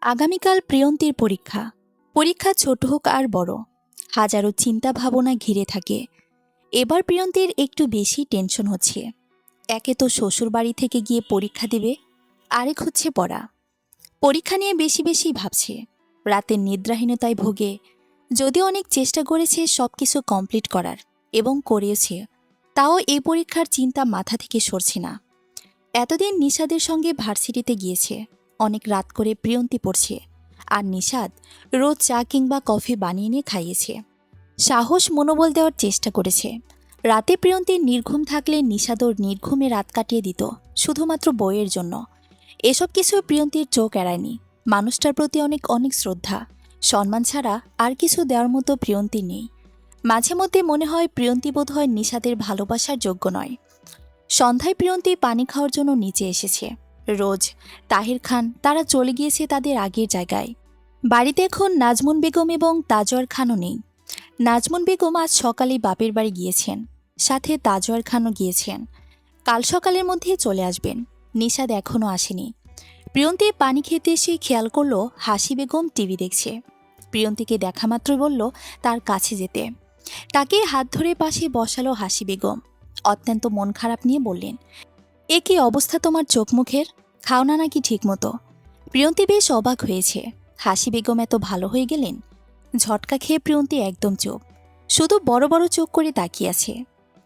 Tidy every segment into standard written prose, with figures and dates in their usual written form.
আগামীকাল প্রিয়ন্তীর পরীক্ষা। পরীক্ষা ছোট হোক আর বড়, হাজারো চিন্তা ভাবনা ঘিরে থাকে। এবার প্রিয়ন্তীর একটু বেশি টেনশন হচ্ছে। একে তো শ্বশুর বাড়ি থেকে গিয়ে পরীক্ষা দেবে, আরেক হচ্ছে পড়া। পরীক্ষা নিয়ে বেশি বেশি ভাবছে, রাতের নিদ্রাহীনতায় ভোগে। যদিও অনেক চেষ্টা করেছে সবকিছু কমপ্লিট করার এবং করেছে, তাও এই পরীক্ষার চিন্তা মাথা থেকে সরছে না। এতদিন নিশাদের সঙ্গে ভার্সিটিতে গিয়েছে, অনেক রাত করে প্রিয়ন্তী পড়ছে, আর নিশাদ রোজ চা কিংবা কফি বানিয়ে নিয়ে খাইয়েছে। সাহস মনোবল দেওয়ার চেষ্টা করেছে। রাতে প্রিয়ন্তীর নির্ঘুম থাকলে নিশাদ ওর নির্ঘুমে রাত কাটিয়ে দিত, শুধুমাত্র বইয়ের জন্য। এসব কিছু প্রিয়ন্তীর চোখ এড়ায়নি। মানুষটার প্রতি অনেক অনেক শ্রদ্ধা, সম্মান ছাড়া আর কিছু দেওয়ার মতো প্রিয়ন্তী নেই। মাঝে মধ্যে মনে হয় প্রিয়ন্তী বোধ হয় নিশাদের ভালোবাসার যোগ্য নয়। সন্ধ্যায় প্রিয়ন্তী পানি খাওয়ার জন্য নিচে এসেছে। রোজ, তাহির খান তারা চলে গিয়েছে তাদের আগের জায়গায়। বাড়িতে এখন নাজমুন বেগম এবং তাজওয়ার খানও নেই। নাজমুন বেগম আজ সকালেই বাপের বাড়ি গিয়েছেন, সাথে তাজওয়ার খানও গিয়েছেন। কাল সকালের মধ্যে চলে আসবেন। নিশাদ এখনও আসেনি। প্রিয়ন্তী পানি খেতে এসে খেয়াল করল হাসি বেগম টিভি দেখছে। প্রিয়ন্তীকে দেখা মাত্রই বলল তার কাছে যেতে। তাকে হাত ধরে পাশে বসালো হাসি বেগম। অত্যন্ত মন খারাপ নিয়ে বললেন, এ কি অবস্থা তোমার চোখ মুখের? খাও না নাকি ঠিক মতো? প্রিয়ন্তী বেশ অবাক হয়েছে। হাসি বেগম এত ভালো হয়ে গেলেন? ঝটকা খেয়ে প্রিয়ন্তী একদম চুপ, শুধু বড় বড় চোখ করে তাকিয়ে আছে।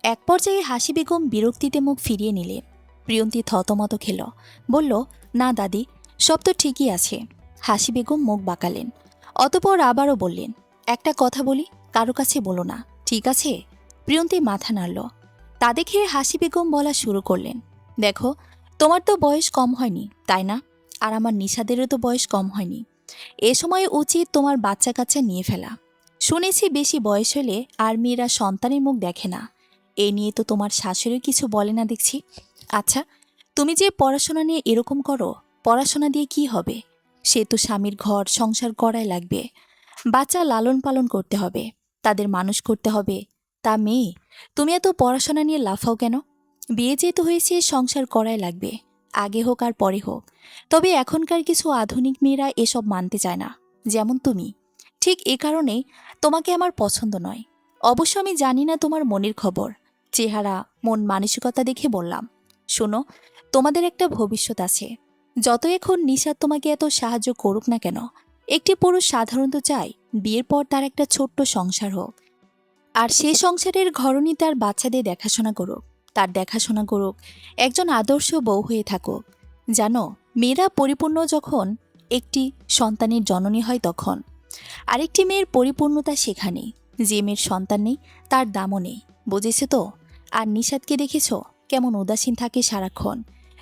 এক পর্যায়ে হাসি বেগম বিরক্তিতে মুখ ফিরিয়ে নিলেন। প্রিয়ন্তী থতমত খেল, বলল, না দাদি, সব তো ঠিকই আছে। হাসি বেগম মুখ বাঁকালেন, অতপর আবারও বললেন, একটা কথা বলি, কারো কাছে বলো না, ঠিক আছে? প্রিয়ন্তী মাথা নাড়ল। তা দেখে হাসি বেগম বলা শুরু করলেন, দেখো, তোমার তো বয়স কম হয়নি, তাই না? আর আমার নিশাদেরও তো বয়স কম হয়নি। এ সময় উচিত তোমার বাচ্চা কাচ্চা নিয়ে ফেলা। শুনেছি বেশি বয়স হলে আর মেয়েরা সন্তানের মুখ দেখে না। এ নিয়ে তো তোমার শাশুড়ি কিছু বলে না দেখছি। আচ্ছা, তুমি যে পড়াশোনা নিয়ে এরকম করো, পড়াশোনা দিয়ে কি হবে? সে তো স্বামীর ঘর সংসার করাই লাগবে, বাচ্চা লালন পালন করতে হবে, তাদের মানুষ করতে হবে। তা মেয়ে, তুমি এত পড়াশোনা নিয়ে লাফাও কেন? বিয়ে যেহেতু হয়েছে সংসার করাই লাগবে, আগে হোক আর পরে হোক। তবে এখনকার কিছু আধুনিক মেয়েরা এসব মানতে চায় না, যেমন তুমি। ঠিক এ কারণেই তোমাকে আমার পছন্দ নয়। অবশ্য আমি জানি না তোমার মনের খবর, চেহারা মন মানসিকতা দেখে বললাম। শোনো, তোমাদের একটা ভবিষ্যৎ আছে। যত এখন নিশাদ তোমাকে এত সাহায্য করুক না কেন, একটি পুরুষ সাধারণত চায় বিয়ের পর তার একটা ছোট্ট সংসার হোক, আর সেই সংসারের ঘরণী তার বাচ্চাদের দেখাশোনা করুক, তার দেখাশোনা করুক, একজন আদর্শ বউ হয়ে থাকুক। জানো, মেয়েরা পরিপূর্ণ যখন একটি সন্তানের জননী হয় তখন। আরেকটি মেয়ের পরিপূর্ণতা সেখানেই, যে মেয়ের সন্তান নেই তার দামও নেই, বুঝেছো তো? আর নিশাদকে দেখেছ কেমন উদাসীন থাকে সারাক্ষণ।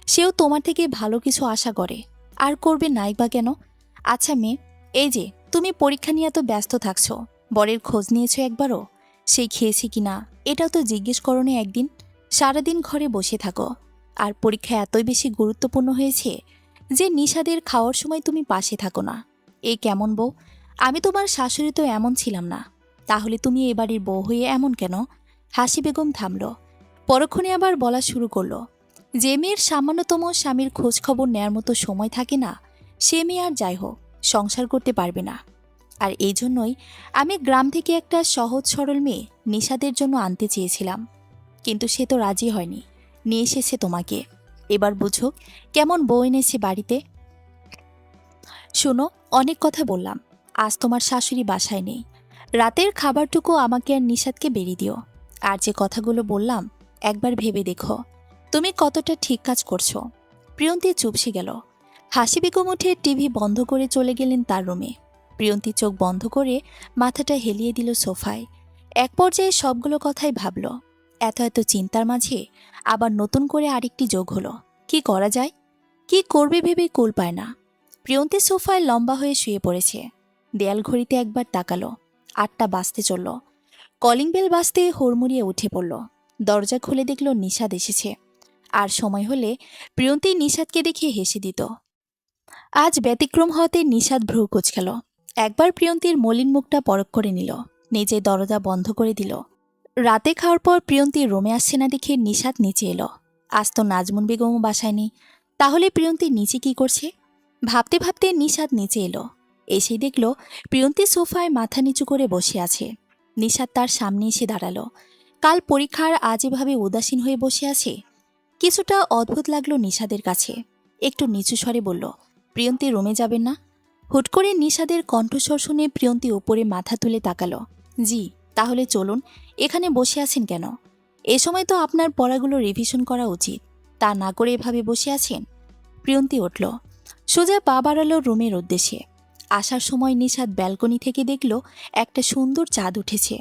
সেও তোমার থেকে ভালো কিছু আশা করে, আর করবে নাই বা কেন? আচ্ছা মেয়ে, এই যে তুমি পরীক্ষা নিয়ে এত ব্যস্ত থাকছো, বরের খোঁজ নিয়েছো একবারও? সেই খেয়েছে কিনা এটাও তো জিজ্ঞেস করোনি একদিন। সারাদিন ঘরে বসে থাকো, আর পরীক্ষা এতই বেশি গুরুত্বপূর্ণ হয়েছে যে নিশাদের খাওয়ার সময় তুমি পাশে থাকো না। এই কেমন বউ? আমি তোমার শাশুড়ি তো এমন ছিলাম না, তাহলে তুমি এ বাড়ির বউ হয়ে এমন কেন? হাসি বেগম থামল, পরক্ষণে আবার বলা শুরু করলো, যে মেয়ের সামান্যতম স্বামীর খোঁজ খবর নেয়ার মতো সময় থাকে না, সে মেয়ে আর যাই হোক সংসার করতে পারবে না। আর এই জন্যই আমি গ্রাম থেকে একটা সহজ সরল মেয়ে নিশাদের জন্য আনতে চেয়েছিলাম, কিন্তু সে তো রাজি হয়নি, নিয়ে এসেছে তোমাকে। এবার বুঝো কেমন বউ এনেছে বাড়িতে। শোনো, অনেক কথা বললাম, আজ তোমার শাশুড়ি বাসায় নেই। রাতের খাবারটুকু আমাকে আর নিশাদকে বেরিয়ে দিও। আর যে কথাগুলো বললাম একবার ভেবে দেখো, তুমি কতটা ঠিক কাজ করছো। প্রিয়ন্তী চুপসে গেল। হাসি বেগম উঠে টিভি বন্ধ করে চলে গেলেন তার রুমে। প্রিয়ন্তী চোখ বন্ধ করে মাথাটা হেলিয়ে দিল সোফায়। এক পর্যায়ে সবগুলো কথাই ভাবল। এত এত চিন্তার মাঝে আবার নতুন করে আরেকটি যোগ হলো। কি করা যায়, কি করবে ভেবে কুল পায় না। প্রিয়ন্তী সোফায় লম্বা হয়ে শুয়ে পড়েছে। দেয়াল ঘড়িতে একবার তাকালো, 8টা বাজতে চলল। কলিং বেল বাজতে হুড়মুড়িয়ে উঠে পড়ল। দরজা খুলে দেখল নিশাদ এসেছে। আর সময় হলে প্রিয়ন্তী নিশাদকে দেখে হেসে দিত। আজ ব্যতিক্রম হওয়াতে নিশাদ ভ্রু কুঁচকাল। একবার প্রিয়ন্তীর মলিন মুখটা পরখ করে নিল, নিজে দরজা বন্ধ করে দিল। রাতে খাওয়ার পর প্রিয়ন্তী রুমে আসছে না দেখে নিশাদ নিচে এলো। আজ তো নাজমুন বেগমও বাসায় নেই, তাহলে প্রিয়ন্তী নিচে কি করছে? ভাবতে ভাবতে নিশাদ নিচে এলো। এসেই দেখল প্রিয়ন্তী সোফায় মাথা নিচু করে বসে আছে। নিশাদ তার সামনে এসে দাঁড়ালো। কাল পরীক্ষার আজ এভাবে উদাসীন হয়ে বসে আছে। কিছুটা অদ্ভুত লাগলো নিশাদের কাছে। একটু নিচু স্বরে বলল, প্রিয়ন্তী রুমে যাবেন না? হুট করে নিশাদের কণ্ঠস্বর শুনে প্রিয়ন্তী ওপরে মাথা তুলে তাকালো। জি, তাহলে চলুন। এখানে বসে আছেন কেন? এ সময় তো আপনার পড়াগুলো রিভিশন করা উচিত, তা না করে এভাবে বসে আছেন। প্রিয়ন্তী উঠল, সোজা পা বাড়ালো রুমের উদ্দেশ্যে। আসার সময় নিশাদ ব্যালকনি থেকে দেখল একটা সুন্দর চাঁদ উঠেছে।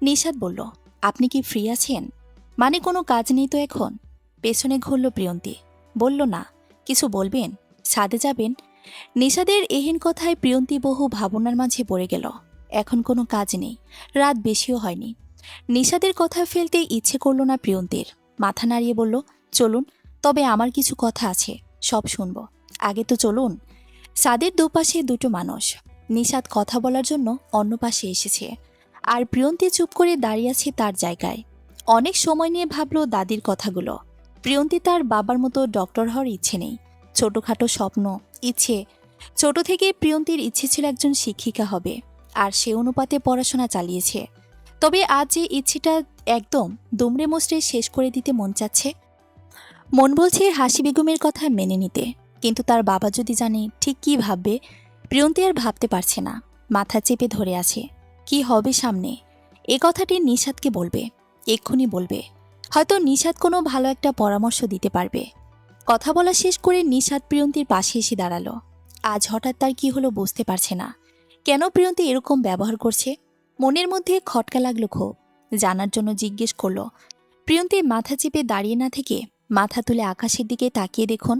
নিশাদ বলল, আপনি কি ফ্রি আছেন? মানে কোনো কাজ নেই তো এখন? পেছনে ঘুরল প্রিয়ন্তী, বলল, না। কিছু বলবেন? ছাদে যাবেন? নিশাদের এহেন কথায় প্রিয়ন্তী বহু ভাবনার মাঝে পড়ে গেল। এখন কোনো কাজ নেই, রাত বেশিও হয়নি। নিশাদের কথা ফেলতে ইচ্ছে করল না প্রিয়ন্তীর। মাথা নাড়িয়ে বলল, চলুন, তবে আমার কিছু কথা আছে, সব শুনব। আগে তো চলুন। ছাদের দুপাশে দুটো মানুষ। নিশাদ কথা বলার জন্য অন্য পাশে এসেছে, আর প্রিয়ন্তী চুপ করে দাঁড়িয়ে আছে তার জায়গায়। অনেক সময় নিয়ে ভাবল দাদির কথাগুলো। প্রিয়ন্তী তার বাবার মতো ডক্টর হওয়ার ইচ্ছে নেই, ছোটখাটো স্বপ্ন, ইচ্ছে। ছোট থেকে প্রিয়ন্তীর ইচ্ছে ছিল একজন শিক্ষিকা হবে, আর সে অনুপাতে পড়াশোনা চালিয়েছে। তবে আজ যে ইচ্ছেটা একদম দুমড়ে মুচড়ে শেষ করে দিতে মন চাচ্ছে। মন বলছে হাসি বেগমের কথা মেনে নিতে, কিন্তু তার বাবা যদি জানে ঠিক কী ভাববে। প্রিয়ন্তী আর ভাবতে পারছে না, মাথা চেপে ধরে আছে। কি হবে সামনে? এ কথাটি নিশাদকে বলবে, এক্ষুনি বলবে। হয়তো নিশাদ কোনো ভালো একটা পরামর্শ দিতে পারবে। কথা বলা শেষ করে নিশাদ প্রিয়ন্তীর পাশে এসে দাঁড়ালো। আজ হঠাৎ তার কি হলো বুঝতে পারছে না। কেন প্রিয়ন্তী এরকম ব্যবহার করছে? মনের মধ্যে খটকা লাগলো খুব। জানার জন্য জিজ্ঞেস করলো। প্রিয়ন্তী মাথা চেপে দাঁড়িয়ে না থেকে মাথা তুলে আকাশের দিকে তাকিয়ে দেখুন,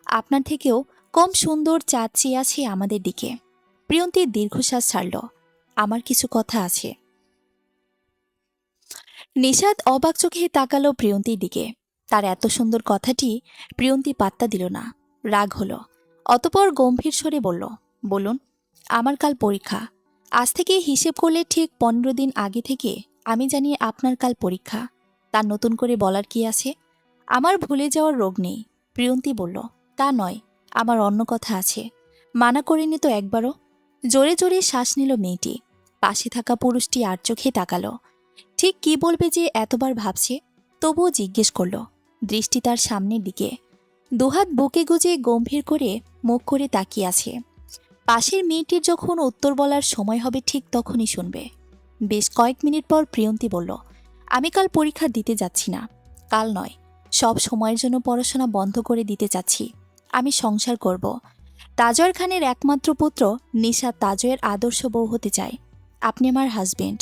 আপনার থেকেও কম সুন্দর চাঁদ চেয়ে আছে আমাদের দিকে। প্রিয়ন্তী দীর্ঘশ্বাস ছাড়ল। আমার কিছু কথা আছে। নিশাদ অবাক চোখে তাকালো প্রিয়ন্তীর দিকে। তার এত সুন্দর কথাটি প্রিয়ন্তী পাত্তা দিল না, রাগ হলো। অতপর গম্ভীর স্বরে বলল, বলুন। আমার কাল পরীক্ষা। আজ থেকে হিসেব করলে ঠিক 15 দিন আগে থেকে আমি জানি আপনার কাল পরীক্ষা। তার নতুন করে বলার কি আছে? আমার ভুলে যাওয়ার রোগ নেই। প্রিয়ন্তী বলল, তা নয়, আমার অন্য কথা আছে। মানা করিনি তো একবারও। জোরে জোরে শ্বাস নিল মেয়েটি। পাশে থাকা পুরুষটি আর চোখে তাকালো। ঠিক কি বলবে যে এতবার ভাবছে, তবুও জিজ্ঞেস করল, দৃষ্টি তার সামনের দিকে। দুহাত বুকে গুজে গম্ভীর করে মুখ করে তাকিয়ে আছে। পাশের মেয়েটির যখন উত্তর বলার সময় হবে ঠিক তখনই শুনবে। বেশ কয়েক মিনিট পর প্রিয়ন্তী বলল, আমি কাল পরীক্ষা দিতে যাচ্ছি না। কাল নয়, সব সময়ের জন্য পড়াশোনা বন্ধ করে দিতে চাচ্ছি। আমি সংসার করব। তাজয়ের খানের একমাত্র পুত্র নিশাদ তাজয়ের আদর্শ বউ হতে চায়। আপনি আমার হাজবেন্ড,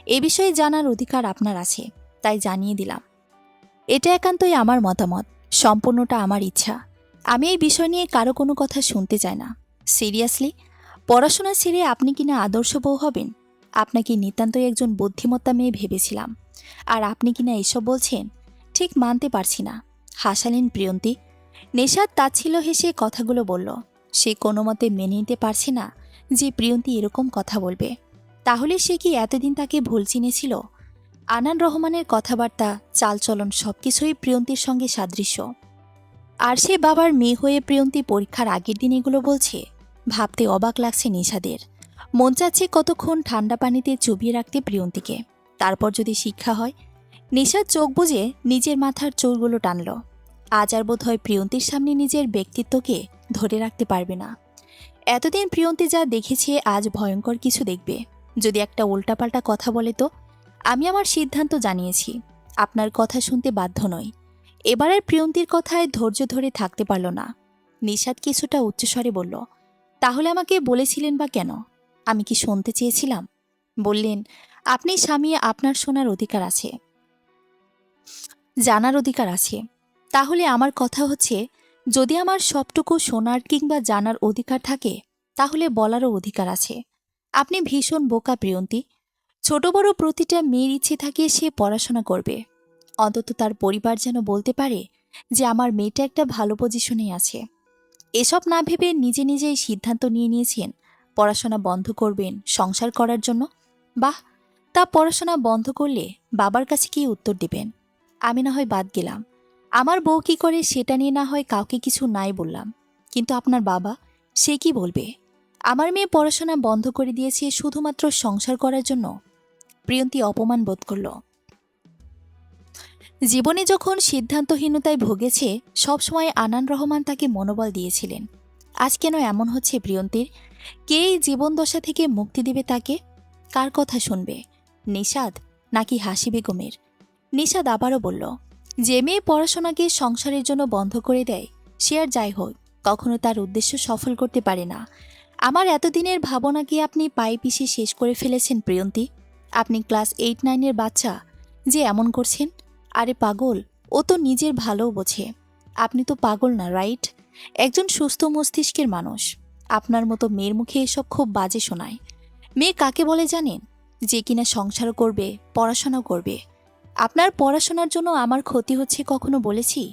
এ বিষয়ে জানার অধিকার আপনার আছে, তাই জানিয়ে দিলাম। এটা একান্তই আমার মতামত, সম্পূর্ণটা আমার ইচ্ছা। আমি এই বিষয় নিয়ে কারো কোনো কথা শুনতে চাই না। সিরিয়াসলি, পড়াশোনা ছেড়ে আপনি কিনা আদর্শ বউ হবেন? আপনাকে নিতান্তই একজন বুদ্ধিমত্তা মেয়ে ভেবেছিলাম, আর আপনি কিনা এসব বলছেন? ঠিক মানতে পারছি না। হাসালেন প্রিয়ন্তী। নেশাদ তাচ্ছিল্য হেসে কথাগুলো বলল। সে কোনো মতে মেনে নিতে পারছে না যে প্রিয়ন্তী এরকম কথা বলবে। তাহলে সে কি এতদিন তাকে ভুল চিনেছিল? আনান রহমানের কথাবার্তা, চালচলন সবকিছুই প্রিয়ন্তীর সঙ্গে সাদৃশ্য। আর সে বাবার মেয়ে হয়ে প্রিয়ন্তী পরীক্ষার আগের দিন এগুলো বলছে। ভাবতে অবাক লাগছে নিশাদের। মন চাচ্ছে কতক্ষণ ঠান্ডা পানিতে চুবিয়ে রাখতে প্রিয়ন্তীকে, তারপর যদি শিক্ষা হয়। নিশাদ চোখ বুজে নিজের মাথার চুলগুলো টানল। আজ আর বোধ হয় প্রিয়ন্তীর সামনে নিজের ব্যক্তিত্বকে ধরে রাখতে পারবে না। এতদিন প্রিয়ন্তী যা দেখেছে আজ ভয়ঙ্কর কিছু দেখবে। যদি একটা উল্টাপাল্টা কথা বলে তো? আমি আমার সিদ্ধান্ত জানিয়েছি, আপনার কথা শুনতে বাধ্য নই। এবারের প্রিয়ন্তীর কথায় ধৈর্য ধরে থাকতে পারল না। নিশাদ কিছুটা উচ্চস্বরে বলল, তাহলে আমাকে বলেছিলেন বা কেন? আমি কি শুনতে চেয়েছিলাম? বললেন, আপনি স্বামী, আপনার শোনার অধিকার আছে, জানার অধিকার আছে। তাহলে আমার কথা হচ্ছে, যদি আমার সবটুকু শোনার কিংবা জানার অধিকার থাকে, তাহলে বলারও অধিকার আছে। আপনি ভীষণ বোকা প্রিয়ন্তী। ছোট বড় প্রতিটা মেয়ের ইচ্ছে থাকে সে পড়াশোনা করবে, অন্তত তার পরিবার যেন বলতে পারে যে আমার মেয়েটা একটা ভালো পজিশনে আছে। এসব না ভেবে নিজে নিজেই সিদ্ধান্ত নিয়ে নিয়েছেন পড়াশোনা বন্ধ করবেন সংসার করার জন্য। বাহ, তা পড়াশোনা বন্ধ করলে বাবার কাছে কি উত্তর দিবেন? আমি না হয় বাদ গেলাম, আমার বউ কি করে সেটা নিয়ে না হয় কাউকে কিছু নাই বললাম, কিন্তু আপনার বাবা সে কি বলবে? আমার মেয়ে পড়াশোনা বন্ধ করে দিয়েছে শুধুমাত্র সংসার করার জন্য। প্রিয়ন্তী অপমান বোধ করল। জীবনে যখন সিদ্ধান্তহীনতায় ভুগেছে, সবসময় আনান রহমান তাকে মনোবল দিয়েছিলেন। আজ কেন এমন হচ্ছে প্রিয়ন্তীর? কে এই জীবন দশা থেকে মুক্তি দিবে তাকে? কার কথা শুনবে? নিষাদ নাকি হাসি বেগমের? নিষাদ আবারও বলল, যে মেয়ে পড়াশোনাকে সংসারের জন্য বন্ধ করে দেয়, সে আর যাই হোক কখনো তার উদ্দেশ্য সফল করতে পারে না। আমার এতদিনের ভাবনাকে আপনি পায়ে পিষে শেষ করে ফেলেছেন প্রিয়ন্তী। আপনি ক্লাস 8-9-এর বাচ্চা যে এমন করছেন? আরে পাগল, ও তো নিজের ভালোও বোঝে। আপনি তো পাগল না, রাইট? একজন সুস্থ মস্তিষ্কের মানুষ। আপনার মতো মেয়ের মুখে এসব খুব বাজে শোনায়। মেয়ে কাকে বলে জানেন? যে কিনা সংসারও করবে, পড়াশোনাও করবে। আপনার পড়াশোনার জন্য আমার ক্ষতি হচ্ছে কখনো বলেছি?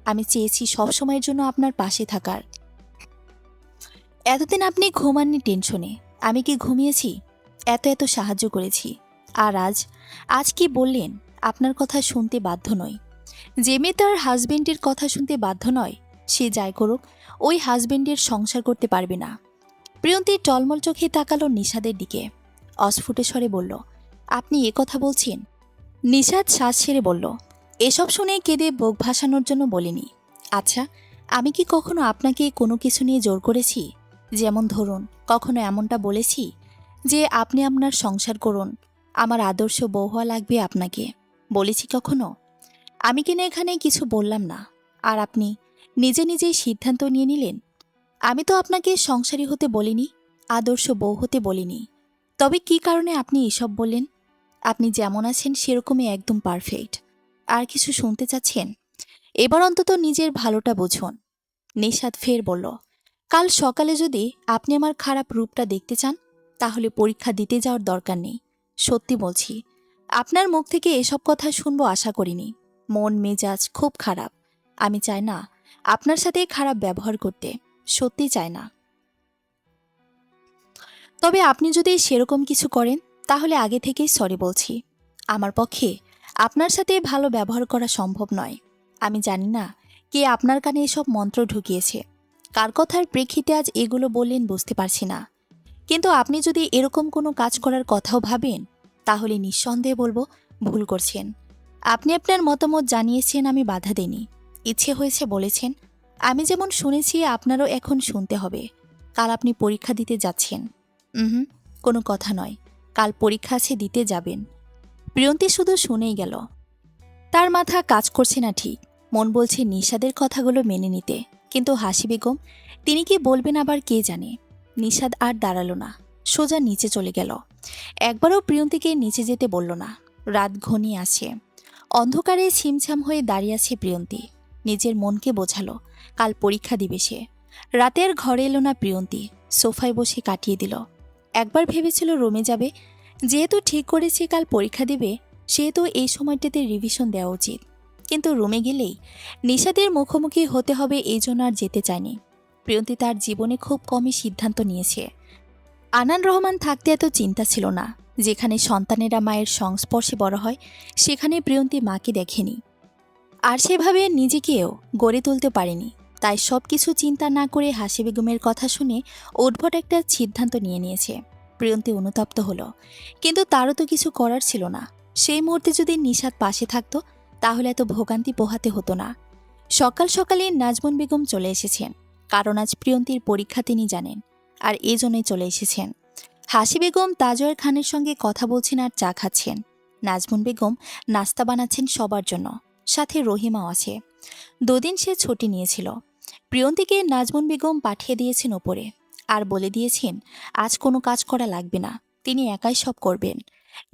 আমি চেয়েছি সবসময়ের জন্য আপনার পাশে থাকার। এতদিন আপনি ঘুমাননি টেনশনে। আমি কি ঘুমিয়েছি? এত এত সাহায্য করেছি। আর আজ কি বললেন? আপনার কথা শুনতে বাধ্য নই। যে মেয়ে তার হাজবেন্ডের কথা শুনতে বাধ্য নয়, সে যাই করুক ওই হাজবেন্ডের সংসার করতে পারবে না। প্রিয়ন্তী টলমল চোখে তাকালো নিষাদের দিকে। অস্ফুট স্বরে বলল, আপনি এ কথা বলছেন? নিষাদ শ্বাস ছেড়ে বলল, এসব শুনে কেঁদে বুক ভাসানোর জন্য বলিনি। আচ্ছা, আমি কি কখনো আপনাকে কোনো কিছু নিয়ে জোর করেছি? যেমন ধরুন, কখনো এমনটা বলেছি যে আপনি আপনার সংসার করুন, আমার আদর্শ বউ হওয়া লাগবে আপনাকে? বলেছি কখনো? আমি কিনা এখানে কিছু বললাম না, আর আপনি নিজে নিজেই সিদ্ধান্ত নিয়ে নিলেন। আমি তো আপনাকে সংসারী হতে বলিনি, আদর্শ বউ হতে বলিনি। তবে কি কারণে আপনি এসব বললেন? আপনি যেমন আছেন সেরকমই একদম পারফেক্ট। আর কিছু শুনতে চাচ্ছেন? এবার অন্তত নিজের ভালোটা বুঝুন। নিষাদ ফের বলল, কাল সকালে যদি আপনি আমার খারাপ রূপটা দেখতে চান, তাহলে পরীক্ষা দিতে যাওয়ার দরকার নেই। সত্যি বলছি, আপনার মুখ থেকে এসব কথা শুনবো আশা করিনি। মন মেজাজ খুব খারাপ। আমি চাই না আপনার সাথে খারাপ ব্যবহার করতে, সত্যি চাই না। তবে আপনি যদি সেরকম কিছু করেন, তাহলে আগে থেকেই সরি বলছি। আমার পক্ষে আপনার সাথে ভালো ব্যবহার করা সম্ভব নয়। আমি জানি না কে আপনার কানে এসব মন্ত্র ঢুকিয়েছে, কার কথার প্রেক্ষিতে আজ এগুলো বললেন বুঝতে পারছি না। কিন্তু আপনি যদি এরকম কোনো কাজ করার কথাও ভাবেন, তাহলে নিঃসন্দেহে বলবো ভুল করছেন। আপনি আপনার মতামত জানিয়েছেন, আমি বাধা দেইনি। ইচ্ছে হয়েছে বলেছেন। আমি যেমন শুনেছি আপনারও এখন শুনতে হবে। কাল আপনি পরীক্ষা দিতে যাচ্ছেন। হুম, কোনো কথা নয়। কাল পরীক্ষা আছে, দিতে যাবেন। প্রিয়ন্তী শুধু শুনেই গেল। তার মাথা কাজ করছে না ঠিক। মন বলছে নিষাদের কথাগুলো মেনে নিতে, কিন্তু হাসি বেগম, তিনি কি বলবেন আবার কে জানে। নিষাদ আর দাঁড়ালো না, সোজা নিচে চলে গেল। একবারও প্রিয়ন্তীকে নিচে যেতে বলল না। রাত ঘনিয়ে আসে। অন্ধকারে ছিমছাম হয়ে দাঁড়িয়ে আছে প্রিয়ন্তী। নিজের মনকে বোঝালো কাল পরীক্ষা দিবে সে। রাতের ঘরে এলো না প্রিয়ন্তী, সোফায় বসে কাটিয়ে দিল। একবার ভেবেছিল রুমে যাবে। যেহেতু ঠিক করেছে কাল পরীক্ষা দিবে, সেহেতু এই সময়টাতে রিভিশন দেওয়া উচিত। কিন্তু রুমে গেলেই নিষাদের মুখোমুখি হতে হবে, এই জন্য আর যেতে চায়নি। প্রিয়ন্তী তার জীবনে খুব কমই সিদ্ধান্ত নিয়েছে। আনান রহমান থাকতে এত চিন্তা ছিল না। যেখানে সন্তানেরা মায়ের সংস্পর্শে বড় হয়, সেখানে প্রিয়ন্তী মাকে দেখেনি, আর সেভাবে নিজেকেও গড়ে তুলতে পারেনি। তাই সব কিছু চিন্তা না করে হাসি বেগমের কথা শুনে উদ্ভট একটা সিদ্ধান্ত নিয়েছে। প্রিয়ন্তী অনুতপ্ত হলো, কিন্তু তারও তো কিছু করার ছিল না। সেই মুহূর্তে যদি নিষাদ পাশে থাকতো, তাহলে এত ভোগান্তি পোহাতে হতো না। সকাল সকালে নাজমুন বেগম চলে এসেছেন, কারণ আজ প্রিয়ন্তীর পরীক্ষা তিনি জানেন, আর এই জন্যই চলে এসেছেন। হাসি বেগম তাজওয়ার খানের সঙ্গে কথা বলছেন আর চা খাচ্ছেন। নাজমুন বেগম নাস্তা বানাচ্ছেন সবার জন্য, সাথে রহিমাও আছে। দুদিন সে ছুটি নিয়েছিল। প্রিয়ন্তীকে নাজমুন বেগম পাঠিয়ে দিয়েছেন ওপরে, আর বলে দিয়েছেন আজ কোনো কাজ করা লাগবে না, তিনি একাই সব করবেন।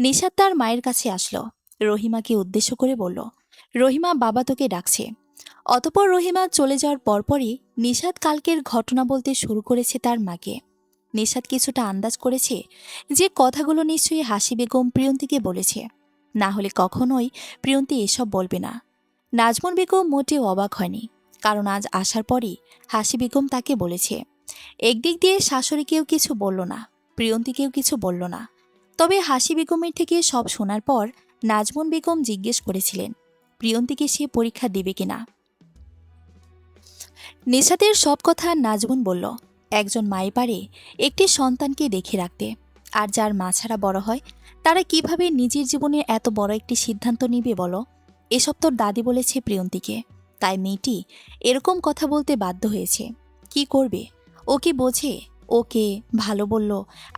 নিশাত তার মায়ের কাছে আসলো, রহিমাকে উদ্দেশ্য করে বলল, রহিমা, বাবা তোকে ডাকছে। অতপর রহিমা চলে যাওয়ার পরপরই নিশাত কালকের ঘটনা বলতে শুরু করেছে তার মাকে। নিশাত কিছুটা আন্দাজ করেছে যে কথাগুলো নিশ্চয়ই হাসি বেগম প্রিয়ন্তীকে বলেছে, না হলে কখনোই প্রিয়ন্তী এসব বলবে না। নাজমুন বেগম মোটেও অবাক হয়নি, কারণ আজ আসার পরই হাসি বেগম তাকে বলেছে। একদিক দিয়ে শাশুড়িকেও কিছু বলল না, প্রিয়ন্তীকেও কিছু বলল না। তবে হাসি বেগমের থেকে সব শোনার পর নাজমুন বেগম জিজ্ঞেস করেছিলেন প্রিয়ন্তীকে সে পরীক্ষা দেবে কিনা। নিশাতের সব কথা নাজমুন বলল। একজন মাই পারে একটি সন্তানকে দেখে রাখতে, আর যার মা ছাড়া বড় হয় তারা কিভাবে নিজের জীবনে এত বড় একটি সিদ্ধান্ত নিবে বলো? এসব তোর দাদি বলেছে প্রিয়ন্তীকে, তাই মেয়েটি এরকম কথা বলতে বাধ্য হয়েছে। কি করবে? ও কি বোঝে ওকে ভালো বলল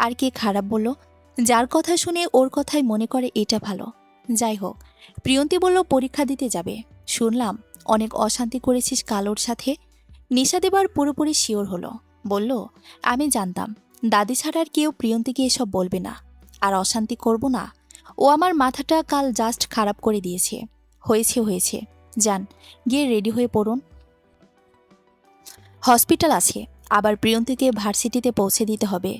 আর কে খারাপ বলল? যার কথা শুনে ওর কথাই মনে করে এটা ভালো। যাই হোক, প্রিয়ন্তী বলল পরীক্ষা দিতে যাবে। শুনলাম অনেক অশান্তি করেছিস কালোর সাথে। নিশাদ এবার পুরোপুরি শিওর হলো। বলল, আমি জানতাম দাদি ছাড়া আর কেউ প্রিয়ন্তীকে এসব বলবে না, আর অশান্তি করব না। ও আমার মাথাটা কাল জাস্ট খারাপ করে দিয়েছে। হয়েছে হয়েছে, যান গিয়ে রেডি হয়ে পড়ুন, হসপিটাল আছে, আবার প্রিয়ন্তীকে ভার্সিটিতে পৌঁছে দিতে হবে।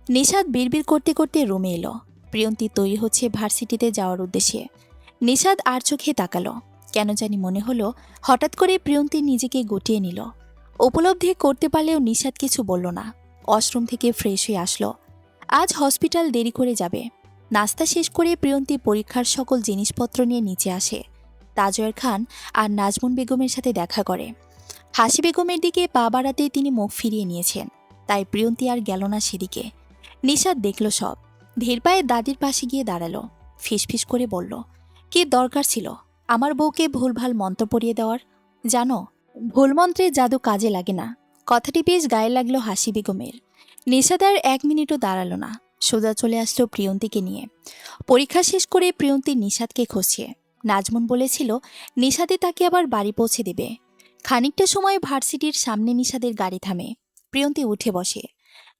নিশাদ বিড়বিড় করতে করতে রুমে এলো। প্রিয়ন্তী তৈরি হচ্ছে ভার্সিটিতে যাওয়ার উদ্দেশ্যে। নিশাদ আর চোখে তাকালো। কেন জানি মনে হলো হঠাৎ করে প্রিয়ন্তী নিজেকে গুটিয়ে নিল। উপলব্ধি করতে পারলেও নিশাদ কিছু বলল না। ওয়াশরুম থেকে ফ্রেশ হয়ে আসলো। আজ হসপিটাল দেরি করে যাবে। নাস্তা শেষ করে প্রিয়ন্তী পরীক্ষার সকল জিনিসপত্র নিয়ে নিচে আসে। তাজওয়ার খান আর নাজমুন বেগমের সাথে দেখা করে। হাসি বেগমের দিকে পা বাড়াতে তিনি মুখ ফিরিয়ে নিয়েছেন, তাই প্রিয়ন্তী আর গেল না সেদিকে। নিশাদ দেখল সব, ধীর পায়ে দাদির পাশে গিয়ে দাঁড়ালো। ফিসফিস করে বলল, কি দরকার ছিল আমার বউকে ভুলভাল মন্ত্র পড়িয়ে দেওয়ার? জানো, ভুল মন্ত্রের জাদু কাজে লাগে না। কথাটি বেশ গায়ে লাগলো হাসি বেগমের। নিশাদ আর 1 মিনিটও দাঁড়ালো না, সোজা চলে আসলো প্রিয়ন্তীকে নিয়ে। পরীক্ষা শেষ করে প্রিয়ন্তী নিশাদকে খুঁজছে। নাজমুন বলেছিল নিশাদে তাকে আবার বাড়ি পৌঁছে দেবে। খানিকটা সময় ভার্সিটির সামনে নিশাদের গাড়ি থামে। প্রিয়ন্তী উঠে বসে।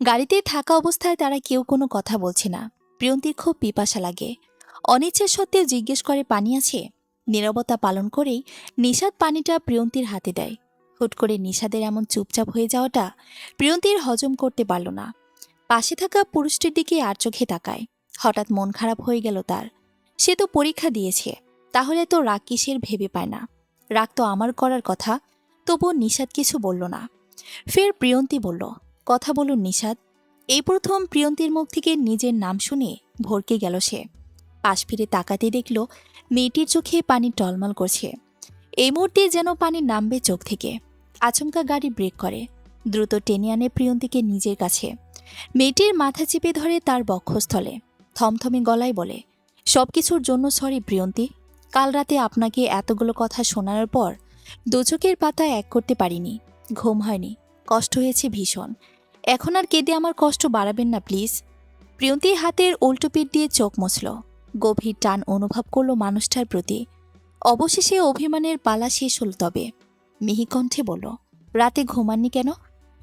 গাড়িতে থাকা অবস্থায় তারা কেউ কোনো কথা বলছে না। প্রিয়ন্তীর খুব পিপাসা লাগে। অনিচ্ছা সত্ত্বেও জিজ্ঞেস করে, পানি আছে? নীরবতা পালন করেই নিশাদ পানিটা প্রিয়ন্তীর হাতে দেয়। হুট করে নিশাদের এমন চুপচাপ হয়ে যাওয়াটা প্রিয়ন্তীর হজম করতে পারল না। পাশে থাকা পুরুষটির দিকে আর চোখে তাকায়। হঠাৎ মন খারাপ হয়ে গেল তার। সে তো পরীক্ষা দিয়েছে, তাহলে তো রাগ কিসের ভেবে পায় না। রাগ তো আমার করার কথা। তবুও নিশাদ কিছু বলল না। ফের প্রিয়ন্তী বলল, কথা বলুন নিশাদ। এই প্রথম প্রিয়ন্তীর মুখ থেকে নিজের নাম শুনে ভরকে গেল সে। পাশ ফিরে তাকাতে দেখল মেয়েটির চোখে পানি টলমল করছে। এই মুহূর্তে যেন পানি নামবে চোখ থেকে। আচমকা গাড়ি ব্রেক করে। দ্রুত টেনে আনে প্রিয়ন্তীকে নিজের কাছে। মেয়েটির মাথা চেপে ধরে তার বক্ষস্থলে। থমথমে গলায় বলে, সবকিছুর জন্য সরি প্রিয়ন্তী। কাল রাতে আপনাকে এতগুলো কথা শোনানোর পর দুচোখের পাতা এক করতে পারিনি। ঘুম হয়নি, কষ্ট হয়েছে ভীষণ। এখন আর কেঁদে আমার কষ্ট বাড়াবেন না প্লিজ। প্রিয়ন্তী হাতের উল্টো পিঠ দিয়ে চোখ মুছল। গভীর টান অনুভব করল মানুষটার প্রতি। অবশেষে অভিমানের পালা শেষ হল। তবে মিহিকণ্ঠে বলল, রাতে ঘুমাননি কেন?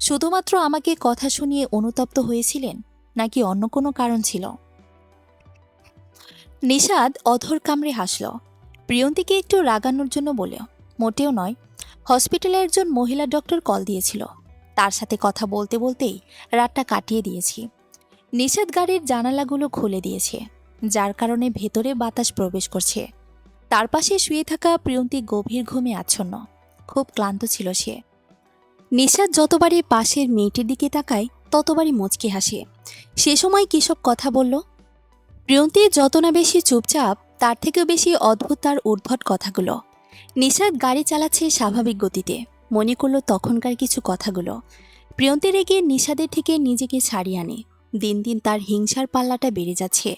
শুধুমাত্র আমাকে কথা শুনিয়ে অনুতপ্ত হয়েছিলেন, নাকি অন্য কোনো কারণ ছিল? নিশাদ অধর কামড়ে হাসল। প্রিয়ন্তীকে একটু রাগানোর জন্য বলে, মোটেও নয়। হসপিটালে একজন মহিলা ডক্টর কল দিয়েছিল, তার সাথে কথা বলতে বলতেই রাতটা কাটিয়ে দিয়েছি। নিশাদ গাড়ির জানালাগুলো খুলে দিয়েছে, যার কারণে ভেতরে বাতাস প্রবেশ করছে। তার পাশে শুয়ে থাকা প্রিয়ন্তী গভীর ঘুমে আচ্ছন্ন। খুব ক্লান্ত ছিল সে। নিশাদ যতবারই পাশের মেয়েটির দিকে তাকায় ততবারই মুচকি হাসে। সে সময় কিসব কথা বলল? প্রিয়ন্তী যত না বেশি চুপচাপ, তার থেকেও বেশি অদ্ভুত তার উদ্ভট কথাগুলো। নিশাদ গাড়ি চালাচ্ছে স্বাভাবিক গতিতে, মনে করল তখনকার কিছু কথাগুলো। প্রিয়ন্তী রেগে নিশাদের থেকে নিজেকে ছাড়িয়ে আনে। দিন দিন তার হিংসার পাল্লাটা বেড়ে যাচ্ছে।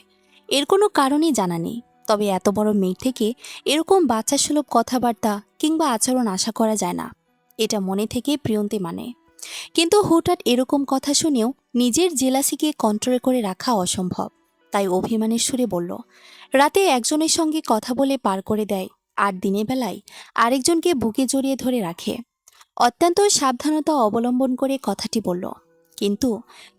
এর কোনো কারণই জানা নেই, তবে এত বড় মেয়ে থেকে এরকম বাচ্চাসুলভ কথাবার্তা কিংবা আচরণ আশা করা যায় না, এটা মনে থেকে প্রিয়ন্তী মানে। কিন্তু হুটহাট এরকম কথা শুনেও নিজের জেলাসিকে কন্ট্রোল করে রাখা অসম্ভব। তাই অভিমানের সুরে বলল, রাতে একজনের সঙ্গে কথা বলে পার করে দেয়, আর দিনের বেলায় আরেকজনকে বুকে জড়িয়ে ধরে রাখে। অত্যন্ত সাবধানতা অবলম্বন করে কথাটি বলল, কিন্তু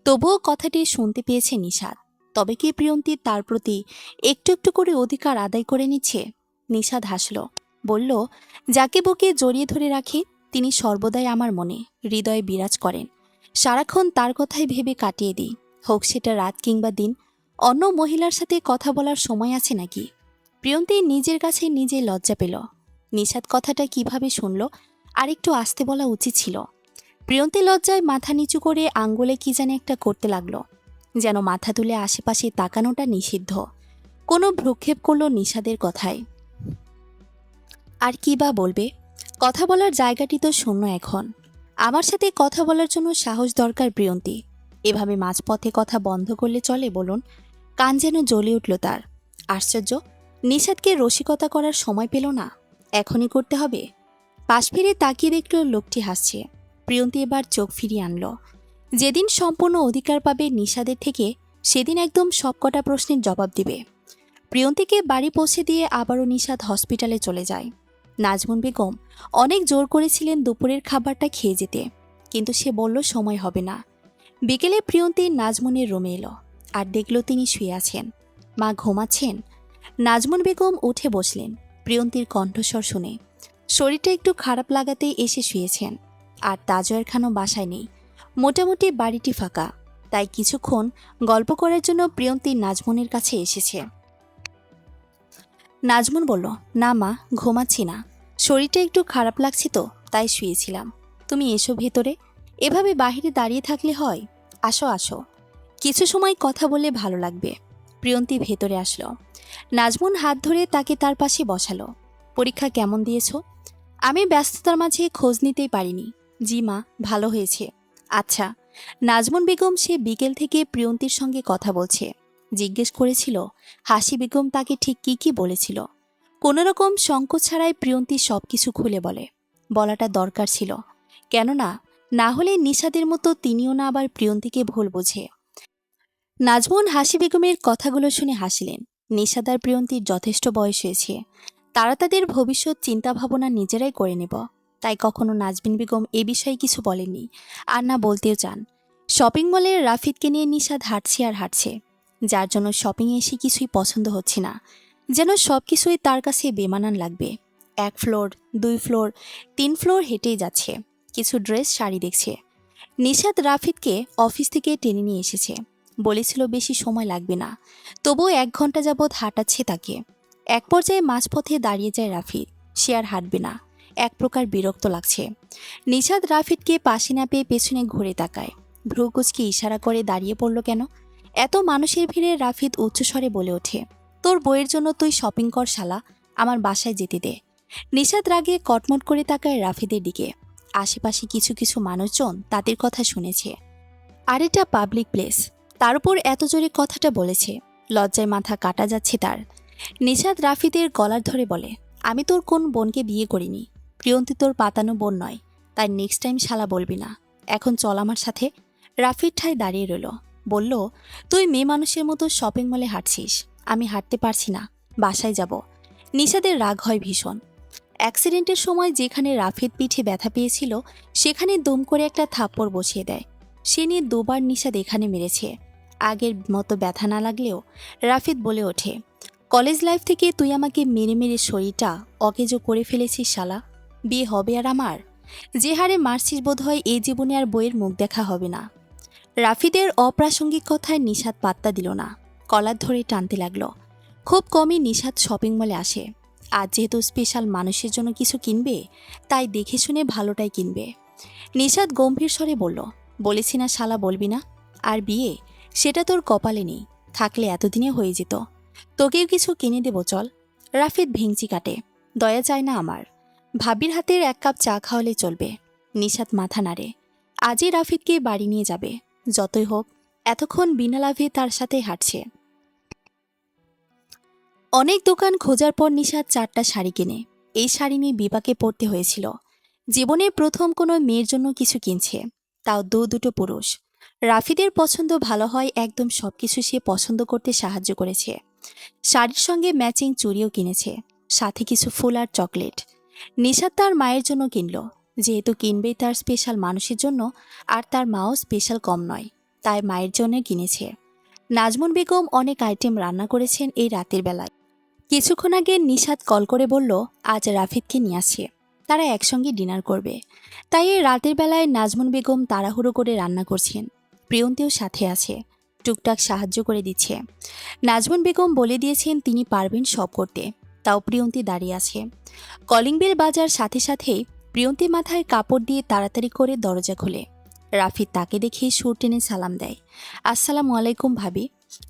তবুও কথাটি শুনতে পেয়েছে নিশাদ। তবে কি প্রিয়ন্তী তার প্রতি একটু একটু করে অধিকার আদায় করে নিচ্ছে? নিশাদ হাসল, বলল, যাকে বুকে জড়িয়ে ধরে রাখি তিনি সর্বদাই আমার মনে হৃদয়ে বিরাজ করেন। সারাক্ষণ তার কথাই ভেবে কাটিয়ে দিই, হোক সেটা রাত কিংবা দিন। অন্য মহিলার সাথে কথা বলার সময় আছে নাকি? প্রিয়ন্তী নিজের কাছে নিজে লজ্জা পেল। নিশাদ কথাটা কিভাবে শুনল, আর একটু আস্তে বলা উচিত ছিল। প্রিয়ন্তী লজ্জায় মাথা নিচু করে আঙ্গুলে কি জানি একটা করতে লাগলো, যেন মাথা তুলে আশেপাশে তাকানোটা নিষিদ্ধ। কোনো ভ্রুক্ষেপ করল নিশাদের কথায়। আর কি বা বলবে? কথা বলার জায়গাটি তো শূন্য এখন। আমার সাথে কথা বলার জন্য সাহস দরকার প্রিয়ন্তী। এভাবে মাঝপথে কথা বন্ধ করলে চলে বলুন? কান যেন জ্বলে উঠল তার। আশ্চর্য, নিষাদকে রসিকতা করার সময় পেল না, এখনই করতে হবে। পাশ ফিরে তাকিয়ে দেখল লোকটি হাসছে। প্রিয়ন্তী এবার চোখ ফিরিয়ে আনল। যেদিন সম্পূর্ণ অধিকার পাবে নিষাদের থেকে, সেদিন একদম সবকটা প্রশ্নের জবাব দিবে। প্রিয়ন্তীকে বাড়ি পৌঁছে দিয়ে আবারও নিষাদ হসপিটালে চলে যায়। নাজমুন বেগম অনেক জোর করেছিলেন দুপুরের খাবারটা খেয়ে যেতে, কিন্তু সে বলল সময় হবে না। বিকেলে প্রিয়ন্তী নাজমুনের রুমে এলো আর দেখল তিনি শুয়ে আছেন। মা ঘুমাচ্ছেন। নাজমুন বেগম উঠে বসলেন প্রিয়ন্তীর কণ্ঠস্বর শুনে। শরীরটা একটু খারাপ লাগাতেই এসে শুয়েছেন। আর তাজয়ের খানও বাসায় নেই। মোটামুটি বাড়িটি ফাঁকা। তাই কিছুক্ষণ গল্প করার জন্য প্রিয়ন্তী নাজমুনের কাছে এসেছে। নাজমুন বলল, না মা, ঘুমাচ্ছি না, শরীরটা একটু খারাপ লাগছে তো, তাই শুয়েছিলাম। তুমি এসো ভেতরে, এভাবে বাহিরে দাঁড়িয়ে থাকলে হয়? আসো আসো, কিছু সময় কথা বললে ভালো লাগবে। প্রিয়ন্তী ভেতরে আসলো। নাজমুন হাত ধরে তাকে তার পাশে বসালো। পরীক্ষা কেমন দিয়েছ? আমি ব্যস্ততার মাঝে খোঁজ নিতেই পারিনি। জি মা, ভালো হয়েছে। আচ্ছা। নাজমুন বেগম সে বিকেল থেকে প্রিয়ন্তীর সঙ্গে কথা বলছে। জিজ্ঞেস করেছিল হাসি বেগম তাকে ঠিক কি কি বলেছিল। কোনোরকম সংকোচ ছাড়াই প্রিয়ন্তী সবকিছু খুলে বলে। বলাটা দরকার ছিল, কেননা না হলে নিষাদের মতো তিনিও না আবার প্রিয়ন্তীকে ভুল বোঝে। নাজমুন হাসি বেগমের কথাগুলো শুনে হাসিলেন। নিষাদ আর প্রিয়ন্তীর যথেষ্ট বয়স হয়েছে, তারা তাদের ভবিষ্যৎ চিন্তা ভাবনা নিজেরাই করে নেব। তাই কখনো নাজবিন বেগম এ বিষয়ে কিছু বলেননি, আর না বলতেও চান। শপিং মলের রাফিদকে নিয়ে নিষাদ হাঁটছে আর হাঁটছে, যার জন্য শপিংয়ে এসে কিছুই পছন্দ হচ্ছে না। যেন সব কিছুই তার কাছে বেমানান লাগবে। 1 ফ্লোর, 2 ফ্লোর, 3 ফ্লোর হেঁটেই যাচ্ছে, কিছু ড্রেস শাড়ি দেখছে। নিষাদ রাফিদকে অফিস থেকে টেনে নিয়ে এসেছে, বলেছিল বেশি সময় লাগবে না, তবুও 1 ঘন্টা যাবৎ হাঁটাচ্ছে তাকে। এক পর্যায়ে মাঝপথে দাঁড়িয়ে যায় রাফিদ, সে আর হাঁটবে না, এক প্রকার বিরক্ত লাগছে। নিষাদ রাফিদকে পাশে না পেয়ে পেছনে ঘুরে তাকায়, ভ্রুকুচকে ইশারা করে দাঁড়িয়ে পড়ল কেন। এত মানুষের ভিড়ে রাফিদ উচ্চস্বরে বলে ওঠে, তোর বইয়ের জন্য তুই শপিং কর শালা, আমার বাসায় যেতে দে। নিষাদ রাগে কটমট করে তাকায় রাফিদের দিকে। আশেপাশে কিছু কিছু মানুষজন তাদের কথা শুনেছে। আর এটা পাবলিক প্লেস, তার উপর এত জোরে কথাটা বলেছে, লজ্জায় মাথা কাটা যাচ্ছে তার। নিষাদ রাফিদের গলার ধরে বলে, আমি তোর কোন বোনকে বিয়ে করিনি, প্রিয়ন্তী তোর পাতানো বোন নয়, তাই নেক্সট টাইম শালা বলবি না। এখন চল আমার সাথে। রাফিদ ঠায় দাঁড়িয়ে রইল, বলল, তুই মেয়ে মানুষের মতো শপিং মলে হাঁটছিস, আমি হাঁটতে পারছি না, বাসায় যাব। নিষাদের রাগ হয় ভীষণ। অ্যাক্সিডেন্টের সময় যেখানে রাফিদ পিঠে ব্যথা পেয়েছিল, সেখানে দম করে একটা থাপ্পড় বসিয়ে দেয়। সে নিয়ে 2 বার নিষাদ এখানে মেরেছে। আগের মতো ব্যথা না লাগলেও রাফিদ বলে ওঠে, কলেজ লাইফ থেকে তুই আমাকে মেরে মেরে শরীরটা অকেজো করে ফেলেছিস শালা, বিয়ে হবে আর আমার? যে হারে মারছিস বোধহয় এই জীবনে আর বইয়ের মুখ দেখা হবে না। রাফিদের অপ্রাসঙ্গিক কথায় নিষাদ পাত্তা দিল না, কলার ধরে টানতে লাগলো। খুব কমই নিষাদ শপিং মলে আসে। আজ যেহেতু স্পেশাল মানুষের জন্য কিছু কিনবে, তাই দেখে শুনে ভালোটাই কিনবে। নিষাদ গম্ভীর স্বরে বলল, বলেছি না শালা বলবি না? আর বিয়ে, সেটা তোর কপালে নেই, থাকলে এতদিনে হয়ে যেত। তোকেও কিছু কিনে দেবো চল। রাফিদ ভেঙচি কাটে, দয়া চায় না আমার, ভাবির হাতের 1 কাপ চা খাওয়ালে চলবে। নিষাদ মাথা নাড়ে, আজই রাফিদকে বাড়ি নিয়ে যাবে, যতই হোক এতক্ষণ বিনা লাভে তার সাথে হাঁটছে। অনেক দোকান খোঁজার পর নিষাদ 4টা শাড়ি কিনে। এই শাড়ি নিয়ে বিপাকে পড়তে হয়েছিল। জীবনে প্রথম কোনো মেয়ের জন্য কিছু কিনছে, তাও দুটো পুরুষ। রাফিদের পছন্দ ভালো হয়, একদম সবকিছু সে পছন্দ করতে সাহায্য করেছে। শাড়ির সঙ্গে ম্যাচিং চুড়িও কিনেছে, সাথে কিছু ফুল আর চকলেট। নিশাদ তার মায়ের জন্য কিনল, যেহেতু কিনবেই তার স্পেশাল মানুষের জন্য, আর তার মাও স্পেশাল কম নয়, তাই মায়ের জন্য কিনেছে। নাজমুন বেগম অনেক আইটেম রান্না করেছেন এই রাতের বেলায়। কিছুক্ষণ আগে নিশাদ কল করে বলল আজ রাফিদকে নিয়ে আসছে, তারা একসঙ্গে ডিনার করবে। তাই এই রাতের বেলায় নাজমুন বেগম তাড়াহুড়ো করে রান্না করছেন। প্রিয়ন্তীও সাথে আছে, টুকটাক সাহায্য করে দিচ্ছে। নাজমুন বেগম বলে দিয়েছেন তিনি পারবেন সব করতে, তাও প্রিয়ন্তী দাঁড়িয়ে আছে। কলিং বেল বাজার সাথে সাথেই প্রিয়ন্তী মাথায় কাপড় দিয়ে তাড়াতাড়ি করে দরজা খোলে। রাফিদ তাকে দেখে সুর টেনে সালাম দেয়, আসসালামু আলাইকুম ভাবি।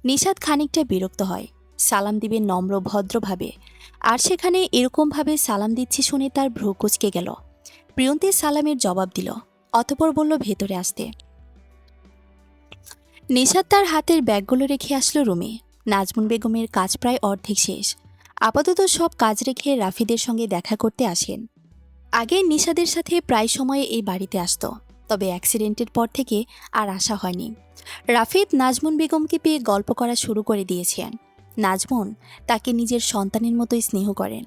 নিশাদ খানিকটা বিরক্ত হয়, সালাম দিবে নম্র ভদ্রভাবে, আর সেখানে এরকমভাবে সালাম দিচ্ছে শুনে তার ভ্রু কুঁচকে গেল। প্রিয়ন্তী সালামের জবাব দিল, অতঃপর বলল ভেতরে আসতে। নিশাত তার হাতের ব্যাগগুলো রেখে আসলো রুমে। নাজমুন বেগমের কাজ প্রায় অর্ধেক শেষ। আপাতত সব কাজ রেখে রাফিদের সঙ্গে দেখা করতে আসেন। আগে নিশাদের সাথে প্রায় সময় এই বাড়িতে আসতো, তবে অ্যাক্সিডেন্টের পর থেকে আর আসা হয়নি। রাফিদ নাজমুন বেগমকে পেয়ে গল্প করা শুরু করে দিয়েছেন। নাজমুন তাকে নিজের সন্তানের মতোই স্নেহ করেন।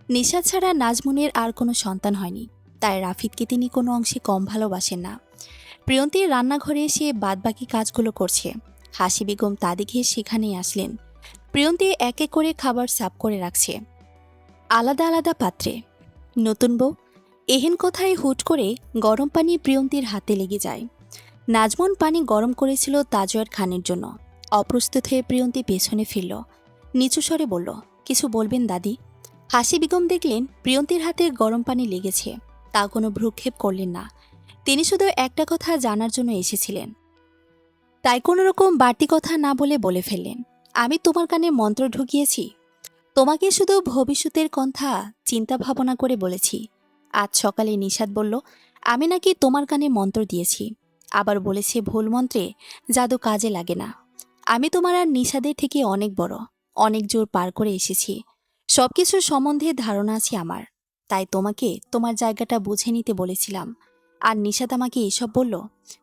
নিশাদ ছাড়া নাজমুনের আর কোনো সন্তান হয়নি, তাই রাফিদকে তিনি কোনো অংশে কম ভালোবাসেন না। প্রিয়ন্তীর রান্নাঘরে এসে বাদবাকি কাজগুলো করছে। হাসি বেগম তা দেখে সেখানেই আসলেন। প্রিয়ন্তী এক এক করে খাবার সার্ভ করে রাখছে আলাদা আলাদা পাত্রে। নতুন বউ, এহেন কথায় হুট করে গরম পানি প্রিয়ন্তীর হাতে লেগে যায়। নাজমুন পানি গরম করেছিল তাজওয়ার খানের জন্য। অপ্রস্তুত হয়ে প্রিয়ন্তী পেছনে ফিরল। নিচু স্বরে বলল, কিছু বলবেন দাদি? হাসি বেগম দেখলেন প্রিয়ন্তীর হাতে গরম পানি লেগেছে, তা কোনো ভ্রুক্ষেপ করলেন না। তিনি শুধু একটা কথা জানার জন্য এসেছিলেন, তাই কোনো রকম বাড়তি কথা না বলে ফেললেন, আমি তোমার কানে মন্ত্র ঢুকিয়েছি? তোমাকে শুধু ভবিষ্যতের কথা চিন্তা ভাবনা করে বলেছি। আজ সকালে নিশাদ বলল আমি নাকি তোমার কানে মন্ত্র দিয়েছি, আবার বলেছে ভুল মন্ত্রে জাদু কাজে লাগে না। আমি তোমার আর নিশাদের থেকে অনেক বড়, অনেক জোর পার করে এসেছি। সবকিছু সম্বন্ধে ধারণা আছে আমার, তাই তোমাকে তোমার জায়গাটা বুঝে নিতে বলেছিলাম। আর নিশাদ আমাকে এসব বলল।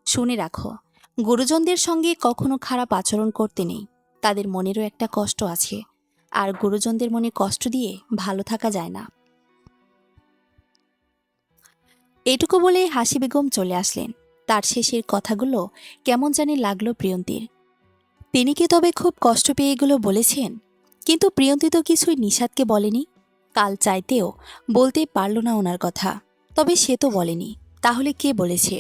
শুনে রাখো, গুরুজনদের সঙ্গে কখনো খারাপ আচরণ করতে নেই। তাদের মনেরও একটা কষ্ট আছে, আর গুরুজনদের মনে কষ্ট দিয়ে ভালো থাকা যায় না। এটুকু বলে হাসি বেগম চলে আসলেন। তার শেষের কথাগুলো কেমন জানি লাগলো প্রিয়ন্তীর। তিনি কি তবে খুব কষ্ট পেয়ে এগুলো বলেছেন? কিন্তু প্রিয়ন্তী তো কিছুই নিশাদকে বলেনি। কাল চাইতেও বলতে পারল না ওনার কথা, তবে সে তো বলেনি, তাহলে কে বলেছে?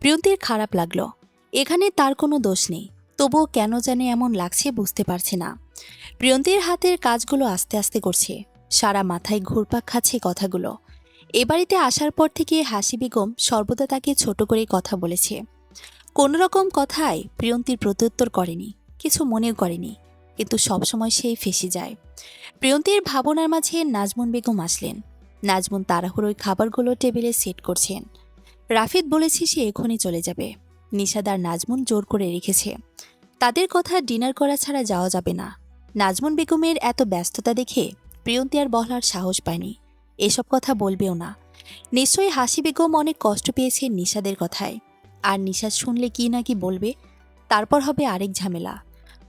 প্রিয়ন্তীর খারাপ লাগলো। এখানে তার কোনো দোষ নেই, তবুও কেন জানে এমন লাগছে বুঝতে পারছে না। প্রিয়ন্তীর হাতের কাজগুলো আস্তে আস্তে করছে, সারা মাথায় ঘুরপাক খাচ্ছে কথাগুলো। এ বাড়িতে আসার পর থেকে হাসি বেগম সর্বদা তাকে ছোট করে কথা বলেছে। কোনো রকম কথায় প্রিয়ন্তীর প্রত্যুত্তর করেনি, কিছু মনেও করেনি, কিন্তু সবসময় সেই ফেঁসে যায়। প্রিয়ন্তীর ভাবনার মাঝে নাজমুন বেগম আসলেন। নাজমুন তাড়াহুড়োয় খাবারগুলো টেবিলে সেট করছেন। রাফিদ বলেছে সে এখনই চলে যাবে। নিশাদ আর নাজমুন জোর করে রেখেছে, তাদের কথা ডিনার করা ছাড়া যাওয়া যাবে না। নাজমুন বেগমের এত ব্যস্ততা দেখে প্রিয়ন্তী আর বলার সাহস পায়নি, এসব কথা বলবেও না। নিশ্চয়ই হাসি বেগম অনেক কষ্ট পেয়েছে নিশাদের কথায়, আর নিশাদ শুনলে কি না কি বলবে, তারপর হবে আরেক ঝামেলা।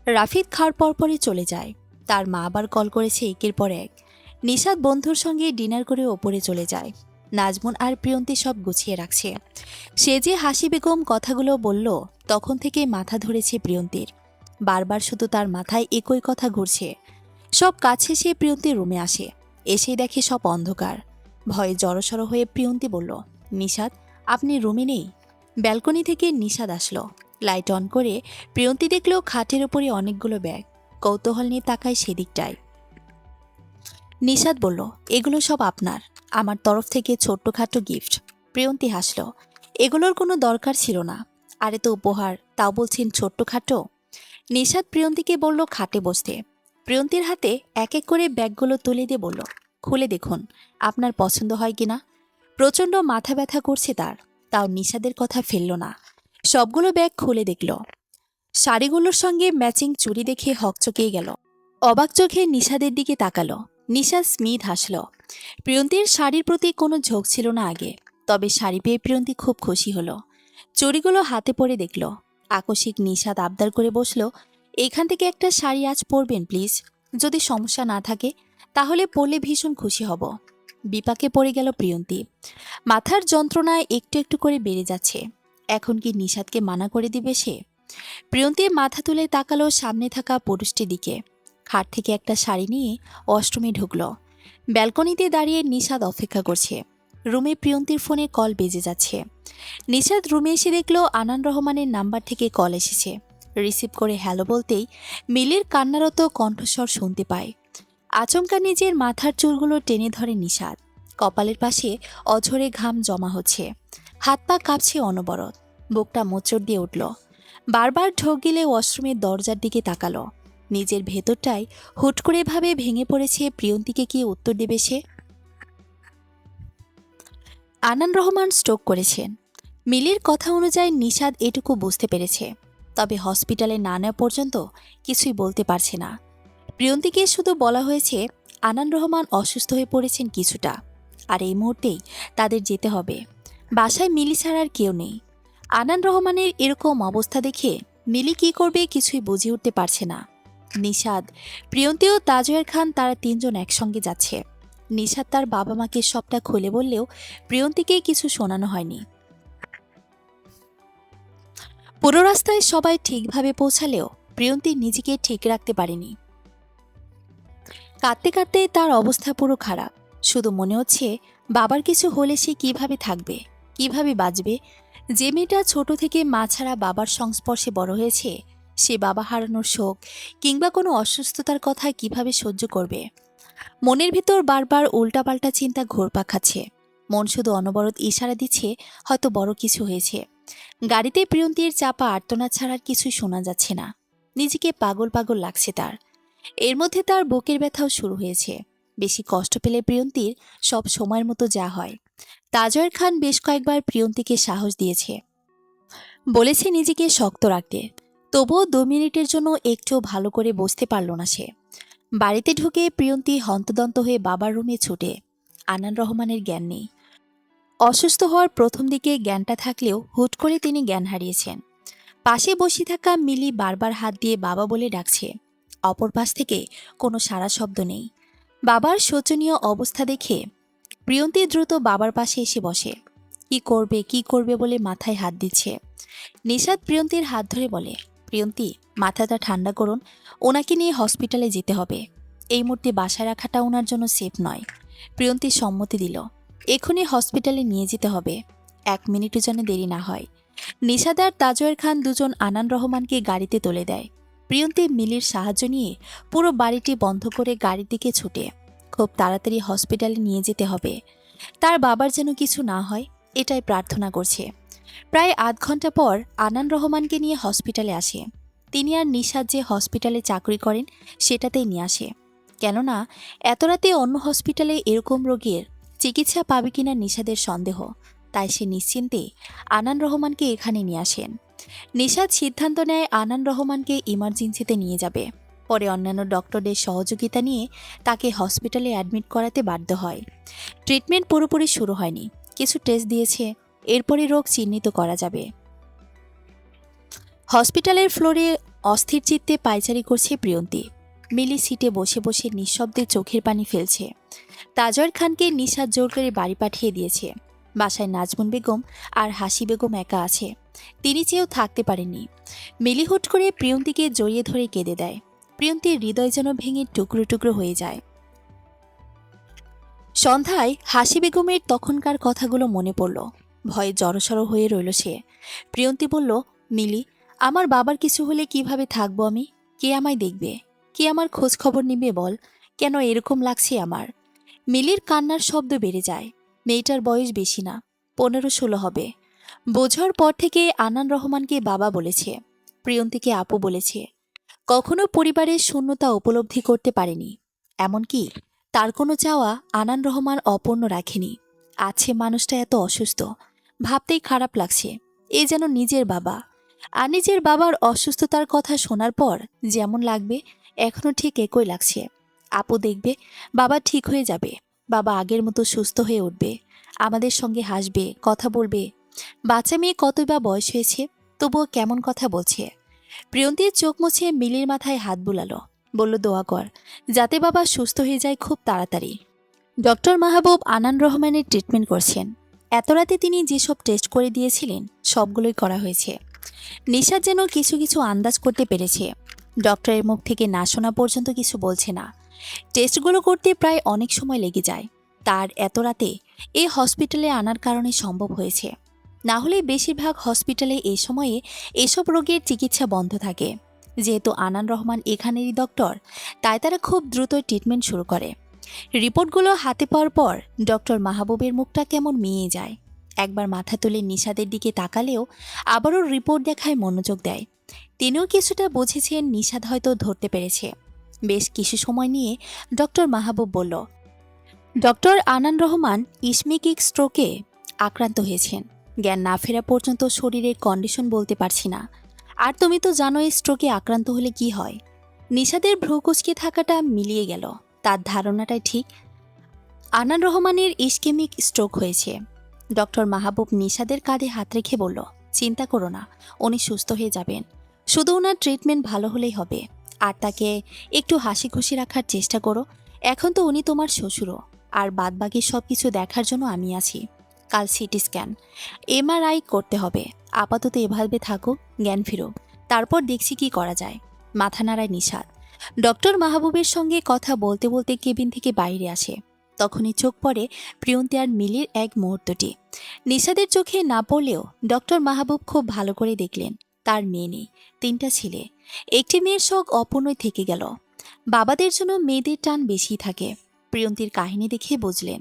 রাফিদ খাওয়ার পরপরই চলে যায়। তার মা আবার কল করেছে একের পর এক। নিশাদ বন্ধুর সঙ্গে ডিনার করে ওপরে চলে যায়। নাজমুন আর প্রিয়ন্তী সব গুছিয়ে রাখছে। সে যে হাসি বেগম কথাগুলো বলল, তখন থেকেই মাথা ধরেছে প্রিয়ন্তীর। বারবার শুধু তার মাথায় একই কথা ঘুরছে। সব কাজ শেষে প্রিয়ন্তী রুমে আসে। এসেই দেখে সব অন্ধকার। ভয়ে জড়সড় হয়ে প্রিয়ন্তী বলল, নিশাদ আপনি রুমে নেই? ব্যালকনি থেকে নিশাদ আসলো। লাইট অন করে প্রিয়ন্তী দেখল খাটের উপরে অনেকগুলো ব্যাগ। কৌতূহল নিয়ে তাকায় সেদিকটায়। নিশাদ বলল, এগুলো সব আপনার, আমার তরফ থেকে ছোট্টখাটো গিফট। প্রিয়ন্তী হাসল, এগুলোর কোনো দরকার ছিল না। আরে তো উপহার, তাও বলছেন ছোট্টখাটো। নিশাদ প্রিয়ন্তীকে বলল খাটে বসতে। প্রিয়ন্তীর হাতে এক এক করে ব্যাগগুলো তুলে দিয়ে বলল, খুলে দেখুন আপনার পছন্দ হয় কিনা। প্রচণ্ড মাথা ব্যথা করছে তার, তাও নিশাদের কথা ফেলল না। সবগুলো ব্যাগ খুলে দেখল। শাড়িগুলোর সঙ্গে ম্যাচিং চুড়ি দেখে হকচকিয়ে গেল। অবাক চোখে নিশাদের দিকে তাকালো। নিশাদ স্মিত হাসল। প্রিয়ন্তীর শাড়ির প্রতি কোনো ঝোঁক ছিল না আগে, তবে শাড়ি পেয়ে প্রিয়ন্তী খুব খুশি হলো। চুড়িগুলো হাতে পরে দেখল। আকস্মিক নিশাদ আবদার করে বসল, এখান থেকে একটা শাড়ি আজ পরবেন প্লিজ। যদি সমস্যা না থাকে তাহলে পরলে ভীষণ খুশি হব। বিপাকে পড়ে গেল প্রিয়ন্তী। মাথার যন্ত্রণায় একটু একটু করে বেড়ে যাচ্ছে। এখন কি নিশাদকে মানা করে দিবে সে? প্রিয়ন্তী মাথা তুলে তাকালো সামনে থাকা পুরুষটির দিকে। খাট থেকে একটা শাড়ি নিয়ে অষ্টমে ঢুকল। ব্যালকনিতে দাঁড়িয়ে নিশাদ অপেক্ষা করছে। রুমে প্রিয়ন্তীর ফোনে কল বেজে যাচ্ছে। নিশাদ রুমে এসে দেখল আনান রহমানের নাম্বার থেকে কল এসেছে। রিসিভ করে হ্যালো বলতেই মিলির কান্নারত কণ্ঠস্বর শুনতে পায়। আচমকা নিজের মাথার চুলগুলো টেনে ধরে নিশাদ। কপালের পাশে অঝরে ঘাম জমা হচ্ছে। হাত পা কাঁপছে অনবরত। বুকটা মোচড় দিয়ে উঠল। বারবার ঢোক গিলে ওয়াশরুমের দরজার দিকে তাকালো। নিজের ভেতরটাই হুট করে ভাবে ভেঙে পড়েছে, প্রিয়ন্তীকে কি উত্তর দেবে সে? আনান রহমান স্ট্রোক করেছেন। মিলির কথা অনুযায়ী নিশাদ এটুকু বুঝতে পেরেছে, তবে হসপিটালে না নেওয়া পর্যন্ত কিছুই বলতে পারছে না। প্রিয়ন্তীকে শুধু বলা হয়েছে আনান রহমান অসুস্থ হয়ে পড়েছেন কিছুটা, আর এই মুহূর্তেই তাদের যেতে হবে। বাসায় মিলি ছাড়া আর কেউ নেই। আনান রহমানের এরকম অবস্থা দেখে মিলি কি করবে কিছুই বুঝে উঠতে পারছে না। নিশাদ, প্রিয়ন্তী ও তাজওয়ার খান তারা তিনজন একসঙ্গে যাচ্ছে। নিশাদ তার বাবা মাকে সবটা খুলে বললেও প্রিয়ন্তীকে কিছু শোনানো হয়নি। পুরো রাস্তায় সবাই ঠিকভাবে পৌঁছালেও প্রিয়ন্তী নিজেকে ঠিক রাখতে পারেনি। কাঁদতে কাঁদতে তার অবস্থা পুরো খারাপ। শুধু মনে হচ্ছে বাবার কিছু হলে সে কিভাবে থাকবে, কিভাবে বাঁচবে। যে মেয়েটা ছোট থেকে মা ছাড়া বাবার সংস্পর্শে বড় হয়েছে, সে বাবা হারানোর শোক কিংবা কোনো অসুস্থতার কথা কিভাবে সহ্য করবে। মনের ভিতর বারবার উল্টাপাল্টা চিন্তা ঘুরপাক খাচ্ছে। মন শুধু অনবরত ইশারা দিচ্ছে হয়তো বড় কিছু হয়েছে। গাড়িতে প্রিয়ন্তীর চাপা আর্তনাদ ছাড়ার কিছুই শোনা যাচ্ছে না। নিজেকে পাগল পাগল লাগছে তার। এর মধ্যে তার বুকের ব্যথাও শুরু হয়েছে। বেশি কষ্ট পেলে প্রিয়ন্তীর সব সময়ের মতো যা হয়। তাজওয়ার খান বেশ কয়েকবার প্রিয়ন্তীকে সাহস দিয়েছে, বলেছে নিজেকে শক্ত রাখতে। তবুও 2 মিনিটের জন্য একটু ভালো করে বসতে পারল না সে। বাড়িতে ঢুকে প্রিয়ন্তী হন্তদন্ত হয়ে বাবার রুমে ছুটে। আনান রহমানের জ্ঞান নেই। অসুস্থ হওয়ার প্রথম দিকে জ্ঞানটা থাকলেও হুট করে তিনি জ্ঞান হারিয়েছেন। পাশে বসে থাকা মিলি বারবার হাত দিয়ে বাবা বলে ডাকছে। অপর পাশ থেকে কোনো সাড়া শব্দ নেই। বাবার শোচনীয় অবস্থা দেখে প্রিয়ন্তী দ্রুত বাবার পাশে এসে বসে। কি করবে বলে মাথায় হাত দিচ্ছে। নিশাদ প্রিয়ন্তীর হাত ধরে বলে, প্রিয়ন্তী, মাথাটা ঠান্ডা করুন, ওনাকে নিয়ে হসপিটালে যেতে হবে। এই মুহূর্তে বাসায় রাখাটা ওনার জন্য সেফ নয়। প্রিয়ন্তী সম্মতি দিল, এখনই হসপিটালে নিয়ে যেতে হবে। 1 মিনিটও যেন দেরি না হয়। নিশাদ আর তাজওয়ার খান দুজন আনান রহমানকে গাড়িতে তুলে দেয়। প্রিয়ন্তী মিলির সাহায্য নিয়ে পুরো বাড়িটি বন্ধ করে গাড়ির দিকে ছুটে। খুব তাড়াতাড়ি হসপিটালে নিয়ে যেতে হবে। তার বাবার যেন কিছু না হয়, এটাই প্রার্থনা করছে। প্রায় আধ ঘন্টা পর আনান রহমানকে নিয়ে হসপিটালে আসে। তিনি আর নিশাদ যে হসপিটালে চাকরি করেন সেটাতেই নিয়ে আসে। কেননা এত রাতে অন্য হসপিটালে এরকম রোগীর চিকিৎসা পাবে কিনা নিশাদের সন্দেহ। তাই সে নিশ্চিন্তে আনান রহমানকে এখানে নিয়ে আসেন। নিশাদ সিদ্ধান্ত নেয় আনান রহমানকে ইমার্জেন্সিতে নিয়ে যাবে। পরে অন্যান্য ডক্টরদের সহযোগিতা নিয়ে তাকে হসপিটালে অ্যাডমিট করাতে বাধ্য হয়। ট্রিটমেন্ট পুরোপুরি শুরু হয়নি, কিছু টেস্ট দিয়েছে, এরপরই রোগ চিহ্নিত করা যাবে। হসপিটালের ফ্লোরে অস্থির চিত্তে পায়চারি করছে প্রিয়ন্তী। মিলি সিটে বসে বসে নিঃশব্দে চোখের পানি ফেলছে। তাজওয়ার খানকে নিশাদ জোর করে বাড়ি পাঠিয়ে দিয়েছে। বাসায় নাজমুন বেগম আর হাসি বেগম একা আছে। তিনি চেয়েও থাকতে পারেননি। মিলি হুট করে প্রিয়ন্তীকে জড়িয়ে ধরে কেঁদে দেয়। প্রিয়ন্তীর হৃদয় যেন ভেঙে টুকরো টুকরো হয়ে যায়। সন্ধ্যায় হাসি বেগমের তখনকার কথাগুলো মনে পড়ল। ভয়ে জড়সড় হয়ে রইল সে। প্রিয়ন্তী বলল, মিলি, আমার বাবার কিছু হলে কিভাবে থাকবো আমি? কে আমায় দেখবে? কে আমার খোঁজ খবর নিবে বল? কেন এরকম লাগছে আমার? মিলির কান্নার শব্দ বেড়ে যায়। মেয়েটার বয়স বেশি না, 15-16 হবে। বোঝার পর থেকে আনান রহমানকে বাবা বলেছে, প্রিয়ন্তীকে আপু বলেছে। কখনো পরিবারের শূন্যতা উপলব্ধি করতে পারেনি। এমনকি তার কোনো চাওয়া আনান রহমান অপূর্ণ রাখেনি। আছে মানুষটা এত অসুস্থ, ভাবতেই খারাপ লাগছে। এ যেন নিজের বাবা। আর নিজের বাবার অসুস্থতার কথা শোনার পর যেমন লাগবে, এখনো ঠিক একই লাগছে। আপু দেখবে, বাবা ঠিক হয়ে যাবে। বাবা আগের মতো সুস্থ হয়ে উঠবে, আমাদের সঙ্গে হাসবে, কথা বলবে। বাচ্চা মেয়ে কতই বা বয়স হয়েছে, তবুও কেমন কথা বলছে। প্রিয়ন্তীর চোখ মুছে মিলির মাথায় হাত বুলালো, বলল, দোয়া কর যাতে বাবা সুস্থ হয়ে যায় খুব তাড়াতাড়ি। ডক্টর মাহবুব আনান রহমানের ট্রিটমেন্ট করছেন। এত রাতে তিনি যেসব টেস্ট করে দিয়েছিলেন সবগুলোই করা হয়েছে। নিশাদ যেন কিছু কিছু আন্দাজ করতে পেরেছে। ডক্টরের মুখ থেকে না শোনা পর্যন্ত কিছু বলছে না। টেস্টগুলো করতে প্রায় অনেক সময় লেগে যায়। তার এত রাতে এই হসপিটালে আনার কারণে সম্ভব হয়েছে। না হলে বেশিরভাগ হসপিটালে এই সময়ে এসব রোগের চিকিৎসা বন্ধ থাকে। যেহেতু আনান রহমান এখানেরই ডক্টর, তাই তারা খুব দ্রুত ট্রিটমেন্ট শুরু করে। রিপোর্টগুলো হাতে পাওয়ার পর ডক্টর মাহবুবের মুখটা কেমন মিয়ে যায়। একবার মাথা তুলে নিশাদের দিকে তাকালেও আবারও রিপোর্ট দেখায় মনোযোগ দেয়। তিনিও কিছুটা বুঝেছেন নিশাদ হয়তো ধরতে পেরেছে। বেশ কিছু সময় নিয়ে ডক্টর মাহবুব বলল, ডক্টর আনান রহমান ইসমিকিক স্ট্রোকে আক্রান্ত হয়েছেন। জ্ঞান না ফেরা পর্যন্ত শরীরের কন্ডিশন বলতে পারছি না। আর তুমি তো জানোই স্ট্রোকে আক্রান্ত হলে কি হয়। নিশাদের ভ্রু কুঁচকে থাকাটা মিলিয়ে গেল। তার ধারণাটাই ঠিক। আনান রহমানের ইসকেমিক স্ট্রোক হয়েছে। ডক্টর মাহবুব নিশাদের কাঁধে হাত রেখে বলল, চিন্তা করো না, উনি সুস্থ হয়ে যাবেন। শুধু ওনার ট্রিটমেন্ট ভালো হলেই হবে। আর তাকে একটু হাসি খুশি রাখার চেষ্টা করো। এখন তো উনি তোমার শ্বশুরও। আর বাদবাকি সব কিছু দেখার জন্য আমি আছি। কাল সিটি স্ক্যান, এমআরআই করতে হবে। আপাতত এভাবে থাকো, জ্ঞান ফিরো, তারপর দেখছি কি করা যায়। মাথা নাড়ায় নিশাদ। ডক্টর মাহবুবের সঙ্গে কথা বলতে বলতে কেবিন থেকে বাইরে আসে। তখনই চোখ পড়ে প্রিয়ন্তি আর মিলির এক মুহূর্তটি। নিশাদের চোখে না পড়লেও ডক্টর মাহবুব খুব ভালো করে দেখলেন তার মেয়ে নেই, 3টা ছেলে। একটি মেয়ের শখ অপূর্ণই থেকে গেল। বাবাদের জন্য মেয়েদের টান বেশি থাকে। প্রিয়ন্তির কাহিনী দেখে বুঝলেন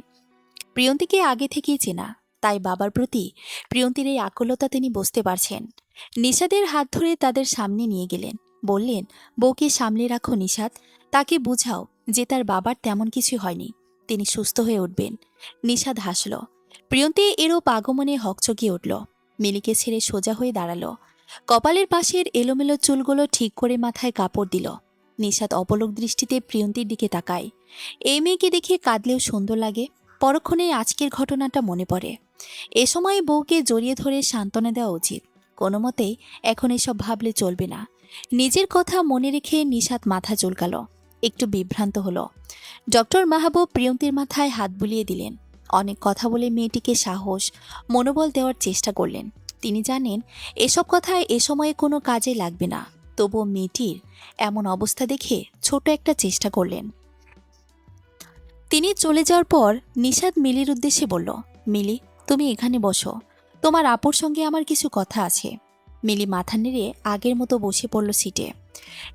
প্রিয়ন্তিকে আগে থেকেই চেনা, তাই বাবার প্রতি প্রিয়ন্তির এই আকুলতা তিনি বুঝতে পারছেন। নিশাদের হাত ধরে তাদের সামনে নিয়ে গেলেন। বললেন, বউকে সামলে রাখো নিশাদ, তাকে বুঝাও যে তার বাবার তেমন কিছু হয়নি, তিনি সুস্থ হয়ে উঠবেন। নিশাদ হাসল। প্রিয়ন্তি এরূপ আগমনে হকচকিয়ে উঠল। মিলিকে ছেড়ে সোজা হয়ে দাঁড়ালো। কপালের পাশের এলোমেলো চুলগুলো ঠিক করে মাথায় কাপড় দিল। নিশাদ অপলক দৃষ্টিতে প্রিয়ন্তির দিকে তাকায়। এই মেয়েকে দেখে কাঁদলেও সুন্দর লাগে। পরক্ষণে আজকের ঘটনাটা মনে পড়ে। এ সময় বউকে জড়িয়ে ধরে সান্ত্বনা দেওয়া উচিত। কোনো মতেই এখন এসব ভাবলে চলবে না। নিজের কথা মনে রেখে নিশাদ মাথা চুলকালো। একটু বিভ্রান্ত হলো। ডক্টর মাহবুব প্রিয়ন্তির মাথায় হাত বুলিয়ে দিলেন। অনেক কথা বলে মেয়েটিকে সাহস, মনোবল দেওয়ার চেষ্টা করলেন। তিনি জানেন এসব কথায় এ সময়ে কোনো কাজে লাগবে না। তবুও মেয়েটির এমন অবস্থা দেখে ছোট একটা চেষ্টা করলেন। তিনি চলে যাওয়ার পর নিশাদ মিলির উদ্দেশ্যে বলল, মিলি, তুমি এখানে বসো, তোমার আপুর সঙ্গে আমার কিছু কথা আছে। মিলি মাথা নেড়ে আগের মতো বসে পড়ল সিটে।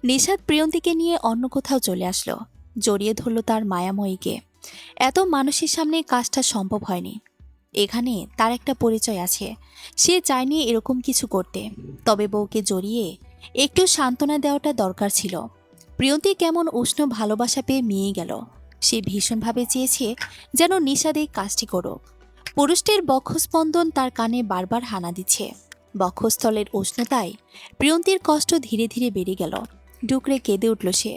নিশাদ প্রিয়ন্তিকে নিয়ে অন্য কোথাও চলে আসলো। জড়িয়ে ধরল তার মায়াময়ীকে। এত মানুষের সামনে কাজটা সম্ভব হয়নি। এখানে তার একটা পরিচয় আছে। সে চায়নি এরকম কিছু করতে, তবে বউকে জড়িয়ে একটু সান্ত্বনা দেওয়াটা দরকার ছিল। প্রিয়ন্তি কেমন উষ্ণ ভালোবাসা পেয়ে মিয়ে গেল। সে ভীষণভাবে চেয়েছে যেন নিশাদ এই কাজটি করুক। পুরুষটির বক্ষস্পন্দন তার কানে বারবার হানা দিচ্ছে। বক্ষস্থলের উষ্ণতায় প্রিয়ন্তির কষ্ট ধীরে ধীরে বেড়ে গেল। ডুকরে কেঁদে উঠল সে।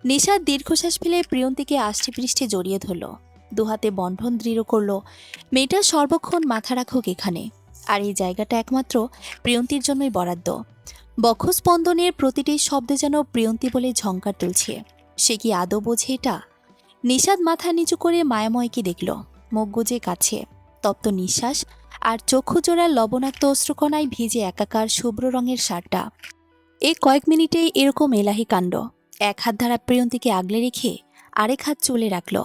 নিশাদ দীর্ঘশ্বাস ফেলে প্রিয়ন্তিকে আষ্টেপৃষ্ঠে জড়িয়ে ধরল। দুহাতে বন্ধন দৃঢ় করল। মেয়েটা সর্বক্ষণ মাথা রাখুক এখানে, আর এই জায়গাটা একমাত্র প্রিয়ন্তির জন্যই বরাদ্দ। বক্ষস্পন্দনের প্রতিটি শব্দ যেন প্রিয়ন্তি বলে ঝংকার তুলছে। সে কি আদৌ বোঝে এটা? নিশাদ মাথা নিচু করে মায়াময়কে দেখল। মুখ গুজে কাছে, তপ্ত নিঃশ্বাস আর চক্ষু জোড়ার লবণাক্ত অশ্রুকণায় ভিজে একাকার শুভ্র রঙের শার্টটা। এই কয়েক মিনিটেই এরকম এলাহি কাণ্ড। এক হাত ধারা প্রিয়ন্তিকে আগলে রেখে আরেক হাত চুলে রাখল।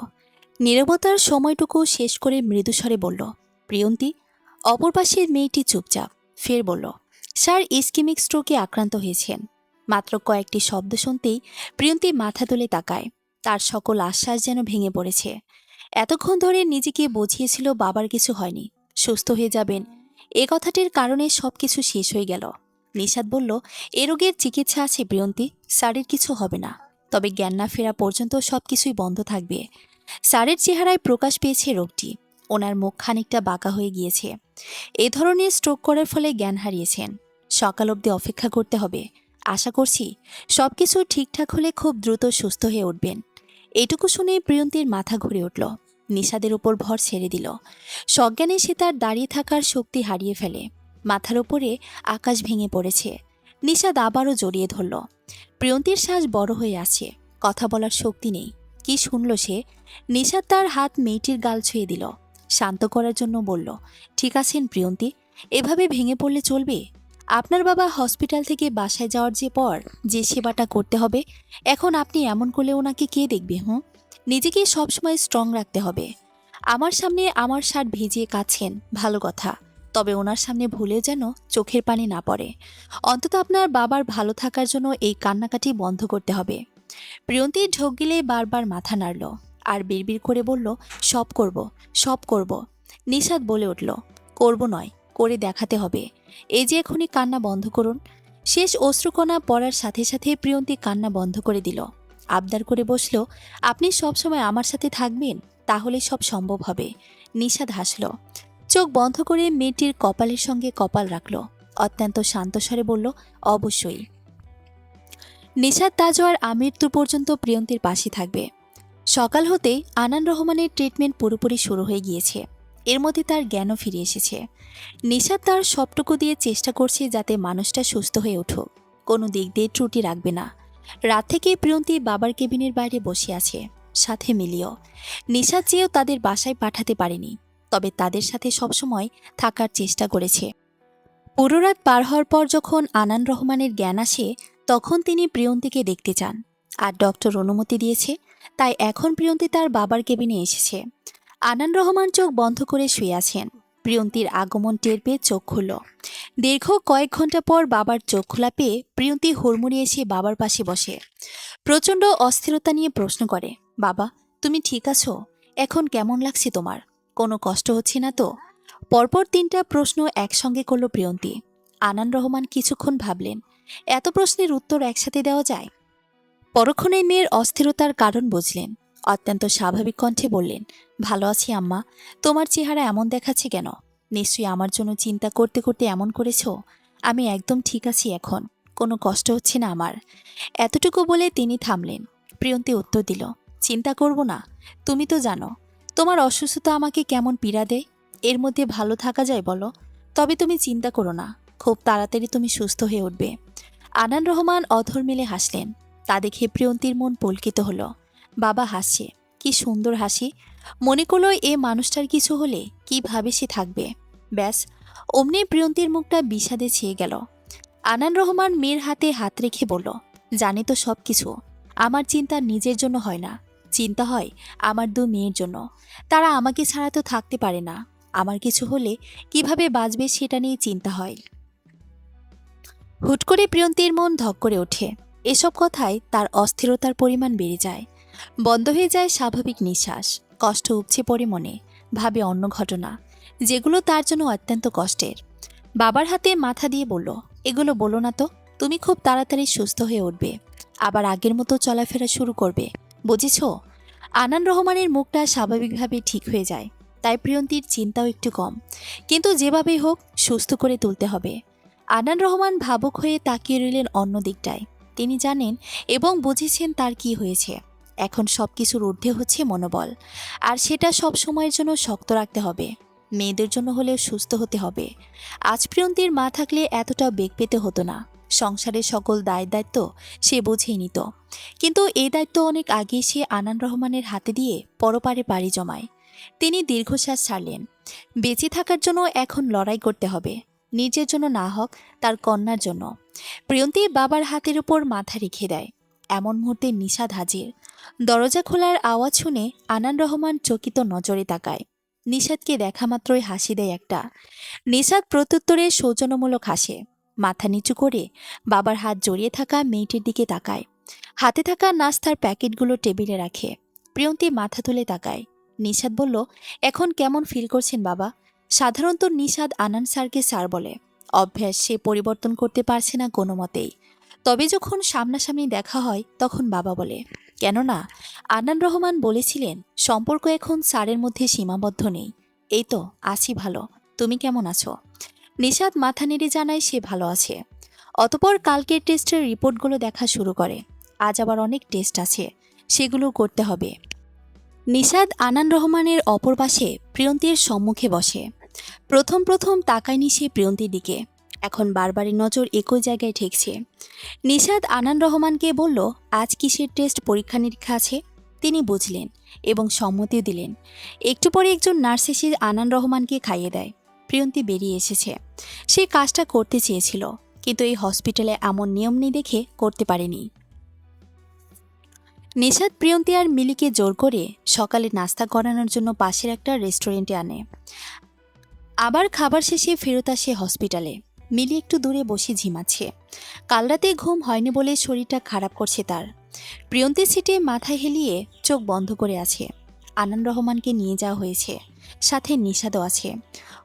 নীরবতার সময়টুকু শেষ করে মৃদুস্বরে বলল, প্রিয়ন্তি। অপর পাশের মেয়েটি চুপচাপ। ফের বলল, স্যার ইসকেমিক স্ট্রোকে আক্রান্ত হয়েছেন। মাত্র কয়েকটি শব্দ শুনতেই প্রিয়ন্তি মাথা তুলে তাকায়। তার সকল আশ্বাস যেন ভেঙে পড়েছে। এতক্ষণ ধরে নিজেকে বুঝিয়েছিল বাবার কিছু হয়নি, সুস্থ হয়ে যাবেন। এ কথাটির কারণে সবকিছু শেষ হয়ে গেল। নিশাদ বলল, এ রোগের চিকিৎসা আছে প্রিয়ন্তি, স্যারের কিছু হবে না। তবে জ্ঞান না ফেরা পর্যন্ত সবকিছুই বন্ধ থাকবে। স্যারের চেহারায় প্রকাশ পেয়েছে রোগটি। ওনার মুখ খানিকটা বাঁকা হয়ে গিয়েছে। এ ধরনের স্ট্রোক করার ফলে জ্ঞান হারিয়েছেন। সকাল অবধি অপেক্ষা করতে হবে। আশা করছি সবকিছু ঠিকঠাক হলে খুব দ্রুত সুস্থ হয়ে উঠবেন। এটুকু শুনে প্রিয়ন্তীর মাথা ঘুরে উঠল। নিশাদের উপর ভর ছেড়ে দিল। সজ্ঞানে সে তার দাঁড়িয়ে থাকার শক্তি হারিয়ে ফেলে। মাথার ওপরে আকাশ ভেঙে পড়েছে। নিশাদ আবারও জড়িয়ে ধরল। প্রিয়ন্তীর শ্বাস বড় হয়ে আসছে, কথা বলার শক্তি নেই। কি শুনল সে? নিশাদ তার হাত মেয়েটির গাল ছুঁয়ে দিল। শান্ত করার জন্য বলল, ঠিক আছেন প্রিয়ন্তি, এভাবে ভেঙে পড়লে চলবে? আপনার বাবা হসপিটাল থেকে বাসায় যাওয়ার যে পর যে সেবাটা করতে হবে, এখন আপনি এমন করলে ওনাকে কে দেখবে? নিজেকে সবসময় স্ট্রং রাখতে হবে। আমার সামনে আমার শার্ট ভিজিয়ে কাচ্ছেন, ভালো কথা, তবে ওনার সামনে ভুলেও যেন চোখের পানি না পড়ে। অন্তত আপনার বাবার ভালো থাকার জন্য এই কান্নাকাটি বন্ধ করতে হবে। প্রিয়ন্তীর ঢোক গিলে বারবার মাথা নাড়ল আর বিড়বিড় করে বলল, সব করব, সব করব। নিশাদ বলে উঠল, করব নয়, করে দেখাতে হবে। এই যে এখনই কান্না বন্ধ করুন। শেষ অশ্রুকণা পড়ার সাথে সাথে প্রিয়ন্তী কান্না বন্ধ করে দিল। আবদার করে বসল, আপনি সবসময় আমার সাথে থাকবেন, তাহলে সব সম্ভব হবে। নিশাদ হাসল। চোখ বন্ধ করে মেয়েটির কপালের সঙ্গে কপাল রাখল। অত্যন্ত শান্ত স্বরে বলল, অবশ্যই। নিশাত তাজওয়ার আমৃত্যু পর্যন্ত প্রিয়ন্তীর পাশে থাকবে। সকাল হতেই আনান রহমানের ট্রিটমেন্ট পুরোপুরি শুরু হয়ে গিয়েছে। এর মধ্যে তার জ্ঞানও ফিরে এসেছে। নিশাত তার সবটুকু দিয়ে চেষ্টা করছে যাতে মানুষটা সুস্থ হয়ে উঠুক, কোনো দিক দিয়ে ত্রুটি রাখবে না। রাত থেকে প্রিয়ন্তী বাবার কেবিনের বাইরে বসে আছে, সাথে মিলিও। নিশাত চেয়েও তাদের বাসায় পাঠাতে পারেনি, তবে তাদের সাথে সবসময় থাকার চেষ্টা করেছে। পুরো রাত পার হওয়ার পর যখন আনান রহমানের জ্ঞান আসে, তখন তিনি প্রিয়ন্তীকে দেখতে চান। আর ডক্টর অনুমতি দিয়েছে, তাই এখন প্রিয়ন্তী তার বাবার কেবিনে এসেছে। আনান রহমান চোখ বন্ধ করে শুয়ে আছেন। প্রিয়ন্তীর আগমন টের পেয়ে চোখ খুলল। দীর্ঘ কয়েক ঘন্টা পর বাবার চোখ খোলা পেয়ে প্রিয়ন্তী হুড়মুড়ি এসে বাবার পাশে বসে প্রচণ্ড অস্থিরতা নিয়ে প্রশ্ন করে, বাবা, তুমি ঠিক আছো? এখন কেমন লাগছে তোমার? কোনো কষ্ট হচ্ছে না তো? পরপর 3টা প্রশ্ন একসঙ্গে করল প্রিয়ন্তী। আনান রহমান কিছুক্ষণ ভাবলেন, এত প্রশ্নের উত্তর একসাথে দেওয়া যায়? পরক্ষণে মেয়ের অস্থিরতার কারণ বুঝলেন। অত্যন্ত স্বাভাবিক কণ্ঠে বললেন, ভালো আছি আম্মা। তোমার চেহারা এমন দেখাচ্ছে কেন? নিশ্চয়ই আমার জন্য চিন্তা করতে করতে এমন করেছ। আমি একদম ঠিক আছি এখন, কোনো কষ্ট হচ্ছে না আমার। এতটুকু বলে তিনি থামলেন। প্রিয়ন্তী উত্তর দিল, চিন্তা করব না। তুমি তো জানো তোমার অসুস্থতা আমাকে কেমন পীড়া দেয়। এর মধ্যে ভালো থাকা যায় বলো? তবে তুমি চিন্তা করো না, খুব তাড়াতাড়ি তুমি সুস্থ হয়ে উঠবে। আনান রহমান অধর মেলে হাসলেন। তা দেখে প্রিয়ন্তীর মন পুলকিত হলো। বাবা হাসছে, কি সুন্দর হাসি। মনে করল এ মানুষটার কিছু হলে কিভাবে সে থাকবে। ব্যাস, অমনি প্রিয়ন্তীর মুখটা বিষাদে ছেয়ে গেল। আনান রহমান মেয়ের হাতে হাত রেখে বলল, জানি তো সব কিছু। আমার চিন্তা নিজের জন্য হয় না, চিন্তা হয় আমার 2 মেয়ের জন্য। তারা আমাকে ছাড়া তো থাকতে পারে না। আমার কিছু হলে কিভাবে বাঁচবে সেটা নিয়ে চিন্তা হয়। হুট করে প্রিয়ন্তীর মন ধক করে ওঠে। এসব কথায় তার অস্থিরতার পরিমাণ বেড়ে যায়। বন্ধ হয়ে যায় স্বাভাবিক নিঃশ্বাস। কষ্ট উপচে পড়ে মনে, ভাবে অন্য ঘটনা, যেগুলো তার জন্য অত্যন্ত কষ্টের। বাবার হাতে মাথা দিয়ে বলল, এগুলো বলো না তো। তুমি খুব তাড়াতাড়ি সুস্থ হয়ে উঠবে, আবার আগের মতো চলাফেরা শুরু করবে, বুঝেছ? আনান রহমানের মুখটা স্বাভাবিকভাবে ঠিক হয়ে যায়। তাই প্রিয়ন্তীর চিন্তাও একটু কম। কিন্তু যেভাবেই হোক সুস্থ করে তুলতে হবে। আনান রহমান ভাবুক হয়ে তাকিয়ে রইলেন অন্য দিকটায়। তিনি জানেন এবং বুঝেছেন তার কি হয়েছে। এখন সবকিছুর ঊর্ধ্বে হচ্ছে মনোবল, আর সেটা সব সময়ের জন্য শক্ত রাখতে হবে। মেয়েদের জন্য হলেও সুস্থ হতে হবে। আজ প্রিয়ন্তীর মা থাকলে এতটা বেগ পেতে হতো না। সংসারের সকল দায়িত্ব সে বুঝেই নিত। কিন্তু এই দায়িত্ব অনেক আগে সে আনান রহমানের হাতে দিয়ে পরপারে পাড়ি জমায়। তিনি দীর্ঘশ্বাস ছাড়লেন। বেঁচে থাকার জন্য এখন লড়াই করতে হবে, নিজের জন্য না হোক তার কন্যার জন্য। প্রিয়ন্তী বাবার হাতের উপর মাথা রেখে দেয়। এমন মুহূর্তে নিশাদ হাজির। দরজা খোলার আওয়াজ শুনে আনান রহমান চকিত নজরে তাকায়। নিশাদকে দেখা মাত্রই হাসি দেয় একটা। নিশাদ প্রত্যুত্তরে সৌজন্যমূলক হাসে। মাথা নিচু করে বাবার হাত জড়িয়ে থাকা মেয়েটির দিকে তাকায়। হাতে থাকা নাস্তার প্যাকেটগুলো টেবিলে রাখে। প্রিয়ন্তী মাথা তুলে তাকায়। নিশাদ বলল, এখন কেমন ফিল করছেন বাবা? সাধারণত নিশাদ আনান স্যারকে স্যার বলে। অভ্যাস সে পরিবর্তন করতে পারছে না কোনো মতেই। তবে যখন সামনাসামনি দেখা হয় তখন বাবা বলে। কেননা আনান রহমান বলেছিলেন, সম্পর্ক এখন স্যারের মধ্যে সীমাবদ্ধ নেই। এই তো আছি ভালো, তুমি কেমন আছো? নিশাদ মাথা নেড়ে জানায় সে ভালো আছে। অতপর কালকের টেস্টের রিপোর্টগুলো দেখা শুরু করে। আজ আবার অনেক টেস্ট আছে, সেগুলো করতে হবে। নিশাদ আনান রহমানের অপর পাশে প্রিয়ন্তীর সম্মুখে বসে। প্রথম প্রথম তাকায়নি সে প্রিয়ন্তীর দিকে, এখন বারবারই নজর একই জায়গায় ঠেকছে। নিশাদ আনান রহমানকে বলল, আজ কিসের টেস্ট পরীক্ষা নিরীক্ষা আছে? তিনি বুঝলেন এবং সম্মতিও দিলেন। একটু পরে একজন নার্স এসে আনান রহমানকে খাইয়ে দেয়। প্রিয়ন্তী বেরিয়ে এসেছে। সে কাজটা করতে চেয়েছিল, কিন্তু এই হসপিটালে এমন নিয়ম নেই দেখে করতে পারেনি। নিশাদ প্রিয়ন্তী আর মিলিকে জোর করে সকালে নাস্তা করানোর জন্য পাশের একটা রেস্টুরেন্টে আনে। আবার খাবার শেষে ফেরত আসে হসপিটালে। মিলি একটু দূরে বসে ঝিমাচ্ছে। কাল রাতে ঘুম হয়নি বলে শরীরটা খারাপ করছে তার। প্রিয়ন্তী সিটে মাথা হেলিয়ে চোখ বন্ধ করে আছে। আনান রহমানকে নিয়ে যাওয়া হয়েছে, সাথে নিশাদও আছে।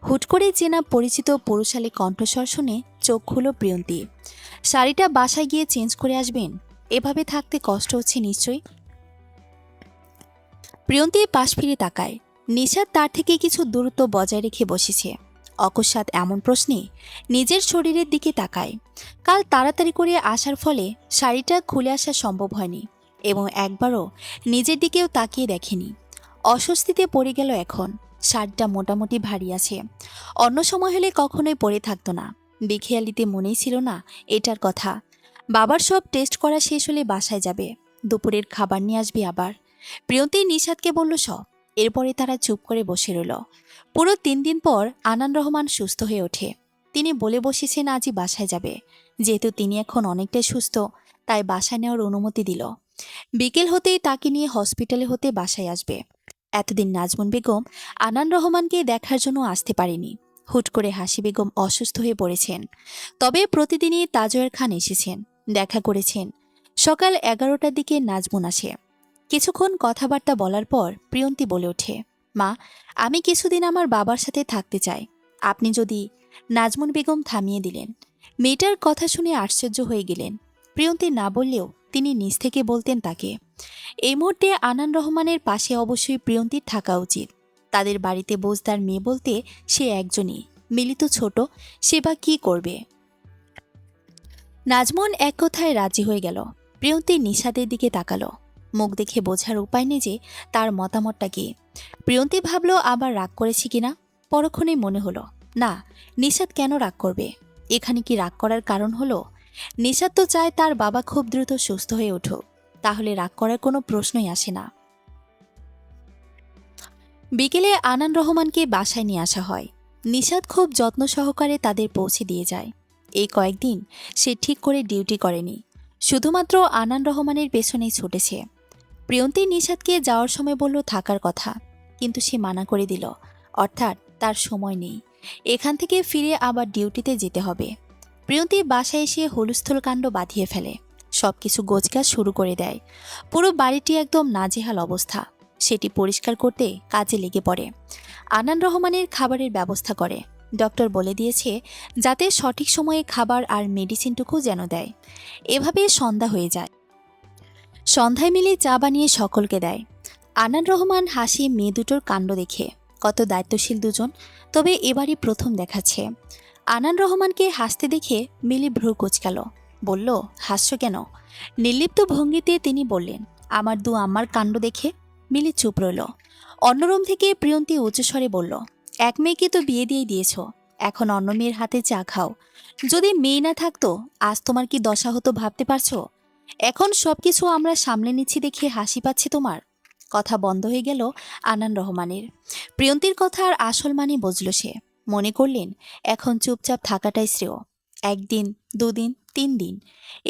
হুট করে চেনা পরিচিত পুরুষালী কণ্ঠস্বর শুনে চোখ খুলো প্রিয়ন্তী। শাড়িটা বাসায় গিয়ে চেঞ্জ করে আসবেন, এভাবে থাকতে কষ্ট হচ্ছে নিশ্চয়ই। প্রিয়ন্তী পাশ ফিরে তাকায়। নিশাত তার থেকে কিছু দূরত্ব বজায় রেখে বসেছে। অকস্মাৎ এমন প্রশ্নে নিজের শরীরের দিকে তাকায়। কাল তাড়াতাড়ি করে আসার ফলে শাড়িটা খুলে আসা সম্ভব হয়নি এবং একবারও নিজের দিকেও তাকিয়ে দেখেনি। অস্বস্তিতে পড়ে গেল এখন। শাড়িটা মোটামুটি ভারী আছে, অন্য সময় হলে কখনোই পরে থাকতো না। বেখেয়ালিতে মনেই ছিল না এটার কথা। বাবার সব টেস্ট করা শেষ হলে বাসায় যাবে, দুপুরের খাবার নিয়ে আসবে আবার। প্রিয়ন্তী নিশাতকে বলল সব। এরপরে তারা চুপ করে বসে রইল। পুরো 3 দিন পর আনান রহমান সুস্থ হয়ে ওঠে। তিনি বলে বসেছেন আজই বাসায় যাবে। যেহেতু তিনি এখন অনেকটাই সুস্থ, তাই বাসায় নেওয়ার অনুমতি দিল। বিকেল হতেই তাকে নিয়ে হসপিটালে হতে বাসায় আসবে। এতদিন নাজমুন বেগম আনান রহমানকে দেখার জন্য আসতে পারেনি। হুট করে হাসি বেগম অসুস্থ হয়ে পড়েছেন। তবে প্রতিদিনই তাজয়ের খান এসেছেন, দেখা করেছেন। সকাল 11টার দিকে নাজমুন আসে। কিছুক্ষণ কথাবার্তা বলার পর প্রিয়ন্তী বলে ওঠে, মা, আমি কিছুদিন আমার বাবার সাথে থাকতে চাই। আপনি যদি। নাজমুন বেগম থামিয়ে দিলেন। মেয়েটার কথা শুনে আশ্চর্য হয়ে গেলেন। প্রিয়ন্তী না বললেও তিনি নিজ থেকে বলতেন তাকে। এই মুহূর্তে আনান রহমানের পাশে অবশ্যই প্রিয়ন্তীর থাকা উচিত। তাদের বাড়িতে বোঝদার মেয়ে বলতে সে একজনই, মিলিত ছোট, সে বা কী করবে। নাজমুন এক কথায় রাজি হয়ে গেল। প্রিয়ন্তী নিশাদের দিকে তাকালো। মুখ দেখে বোঝার উপায় নেই যে তার মতামতটা কি। প্রিয়ন্তী ভাবল আবার রাগ করেছি কিনা। পরক্ষণে মনে হলো, না, নিশাদ কেন রাগ করবে? এখানে কি রাগ করার কারণ হলো? নিশাদ তো চায় তার বাবা খুব দ্রুত সুস্থ হয়ে উঠুক, তাহলে রাগ করার কোনো প্রশ্নই আসে না। বিকেলে আনান রহমানকে বাসায় নিয়ে আসা হয়। নিশাদ খুব যত্ন সহকারে তাদের পৌঁছে দিয়ে যায়। এই কয়েকদিন সে ঠিক করে ডিউটি করেনি, শুধুমাত্র আনান রহমানের পেছনেই ছুটেছে। প্রিয়ন্তী নিশাদকে যাওয়ার সময় বলল থাকার কথা, কিন্তু সে মানা করে দিল। অর্থাৎ তার সময় নেই, এখান থেকে ফিরে আবার ডিউটিতে যেতে হবে। প্রিয়ন্তী বাসায় এসে হুলস্থুল কাণ্ড বাঁধিয়ে ফেলে, সবকিছু গোছগাছ শুরু করে দেয়। পুরো বাড়িটি একদম নাজেহাল অবস্থা। সেটি পরিষ্কার করতে কাজে লেগে পড়ে। আনান রহমানের খাবারের ব্যবস্থা করে। ডক্টর বলে দিয়েছে যাতে সঠিক সময়ে খাবার আর মেডিসিনটুকু যেন দেয়। এভাবে সন্ধ্যা হয়ে যায়। সন্ধ্যায় মিলে চা বানিয়ে সকলকে দেয়। আনান রহমান হাসি মেয়ে দুটোর কাণ্ড দেখে। কত দায়িত্বশীল দুজন, তবে এবারই প্রথম দেখাচ্ছে। আনান রহমানকে হাসতে দেখে মিলি ভ্রু কুঁচকাল। বলল, হাসছ কেন? নির্লিপ্ত ভঙ্গিতে তিনি বললেন, আমার দু আম্মার কাণ্ড দেখে। মিলি চুপ রইল। অন্য রুম থেকে প্রিয়ন্তী উচ্চস্বরে বলল, এক মেয়েকে তো বিয়ে দিয়ে দিয়েছ, এখন অন্য মেয়ের হাতে চা খাও। যদি মেয়ে না থাকতো আজ তোমার কি দশা হতো ভাবতে পারছো? এখন সবকিছু আমরা সামলে নিচ্ছি দেখে হাসি পাচ্ছে তোমার? কথা বন্ধ হয়ে গেল আনান রহমানের। প্রিয়ন্তীর কথার আসল মানে বুঝল সে। মনে করলেন এখন চুপচাপ থাকাটাই শ্রেয়। 1 দিন, 2 দিন, 3 দিন,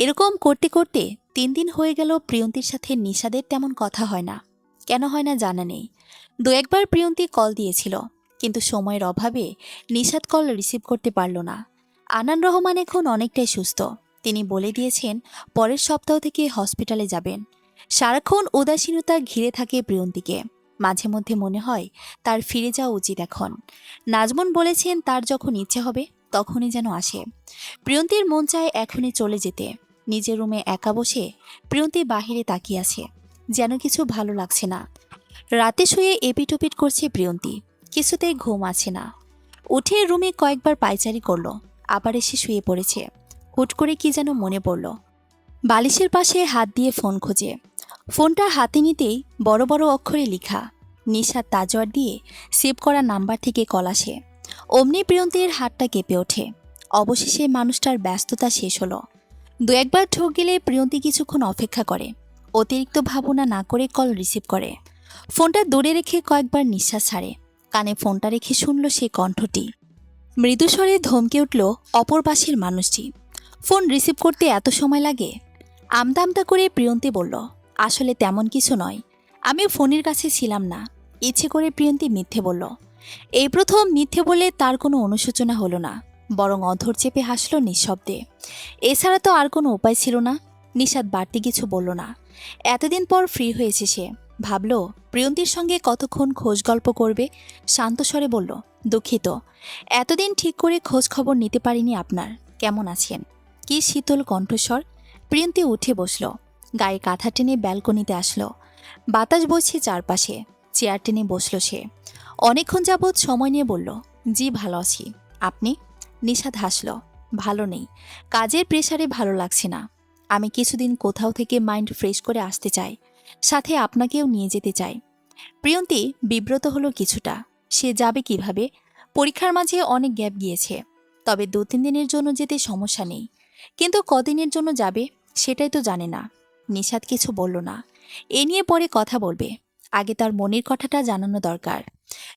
এরকম করতে করতে 3 দিন হয়ে গেল। প্রিয়ন্তীর সাথে নিশাদের তেমন কথা হয় না। কেন হয় না জানা নেই। 2-1বার প্রিয়ন্তী কল দিয়েছিল, কিন্তু সময়ের অভাবে নিশাদ কল রিসিভ করতে পারল না। আনান রহমান এখন অনেকটাই সুস্থ। তিনি বলে দিয়েছেন পরের সপ্তাহ থেকে হসপিটালে যাবেন। সারাক্ষণ উদাসীনতা ঘিরে থাকে প্রিয়ন্তীকে। মাঝে মধ্যে মনে হয় তার ফিরে যাওয়া উচিত এখন। নাজমুন বলেছেন তার যখন ইচ্ছে হবে তখনই যেন আসে। প্রিয়ন্তীর মন চায় এখনই চলে যেতে। নিজের রুমে একা বসে প্রিয়ন্তী বাহিরে তাকিয়ে আছে, যেন কিছু ভালো লাগছে না। রাতে শুয়ে এপিটোপিট করছে প্রিয়ন্তী, কিছুতেই ঘুম আছে না। উঠে রুমে কয়েকবার পায়চারি করলো, আবার এসে শুয়ে পড়েছে। হুট করে কি যেন মনে পড়ল। বালিশের পাশে হাত দিয়ে ফোন খোঁজে। ফোনটা হাতে নিতেই বড় বড় অক্ষরে লেখা নিশাদ তাজওয়ার দিয়ে সেভ করা নাম্বার থেকে কল আসে। অমনি প্রিয়ন্তীর হাতটা কেঁপে ওঠে। অবশেষে মানুষটার ব্যস্ততা শেষ হলো। 2-1বার ঠক গেলে প্রিয়ন্তী কিছুক্ষণ অপেক্ষা করে, অতিরিক্ত ভাবনা না করে কল রিসিভ করে। ফোনটা দূরে রেখে কয়েকবার নিঃশ্বাস ছাড়ে। কানে ফোনটা রেখে শুনল সে কণ্ঠটি। মৃদুস্বরে ধমকে উঠল অপর পাশের মানুষটি। ফোন রিসিভ করতে এত সময় লাগে? আমতা আমতা করে প্রিয়ন্তী বলল, আসলে তেমন কিছু নয়, আমি ফোনের কাছে ছিলাম না। ইচ্ছে করে প্রিয়ন্তী মিথ্যে বলল। এই প্রথম মিথ্যে বলে তার কোনো অনুশোচনা হলো না, বরং অধর চেপে হাসল নিঃশব্দে। এছাড়া তো আর কোনো উপায় ছিল না। নিশাদ বাড়তি কিছু বলল না। এতদিন পর ফ্রি হয়েছে সে। ভাবল প্রিয়ন্তীর সঙ্গে কতক্ষণ খোঁজ গল্প করবে। শান্ত স্বরে বলল, দুঃখিত, এতদিন ঠিক করে খোঁজ খবর নিতে পারিনি আপনার। কেমন আছেন? কি শীতল কণ্ঠস্বর। প্রিয়ন্তী উঠে বসল, গায়ে কাঁথা টেনে ব্যালকনিতে আসলো। বাতাস বইছে চারপাশে। চেয়ার টেনে বসল সে। অনেকক্ষণ যাবৎ সময় নিয়ে বলল, জি ভালো আছি, আপনি? নিশাদ হাসল, ভালো নেই, কাজের প্রেসারে ভালো লাগছে না। আমি কিছুদিন কোথাও থেকে মাইন্ড ফ্রেশ করে আসতে চাই, সাথে আপনাকেও নিয়ে যেতে চাই। প্রিয়ন্তী বিব্রত হলো কিছুটা। সে যাবে কিভাবে? পরীক্ষার মাঝে অনেক গ্যাপ গিয়েছে, তবে 2-3 দিনের জন্য যেতে সমস্যা নেই, কিন্তু কদিনের জন্য যাবে সেটাই তো জানে না। নিশাদ কিছু বলল না। এ নিয়ে পরে কথা বলবে, আগে তার মনের কথাটা জানানো দরকার,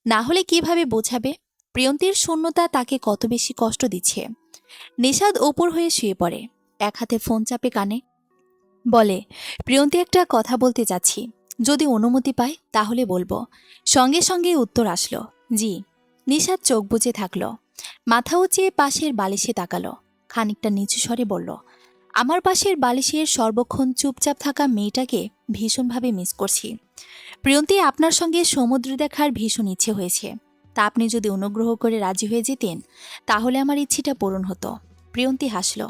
না হলে কিভাবে বোঝাবে প্রিয়ন্তীর শূন্যতা তাকে কত বেশি কষ্ট দিচ্ছে। নিশাদ ওপর হয়ে শুয়ে পড়ে, এক হাতে ফোন চাপে কানে। বলে, প্রিয়ন্তী একটা কথা বলতে যাচ্ছি, যদি অনুমতি পাই তাহলে বলবো। সঙ্গে সঙ্গে উত্তর আসলো, জি। নিশাদ চোখ বুজে থাকলো, মাথা উঁচিয়ে পাশের বালিশে তাকালো, খানিকটা নিচু স্বরে বলল, আমার পাশের বালিশের সর্বক্ষণ চুপচাপ থাকা মেয়েটাকে ভীষণভাবে মিস করছি। প্রিয়ন্তী, আপনার সঙ্গে সমুদ্র দেখার ভীষণ ইচ্ছে হয়েছে, তা আপনি যদি অনুগ্রহ করে রাজি হয়ে যেতেন তাহলে আমার ইচ্ছেটা পূরণ হতো। প্রিয়ন্তী হাসল,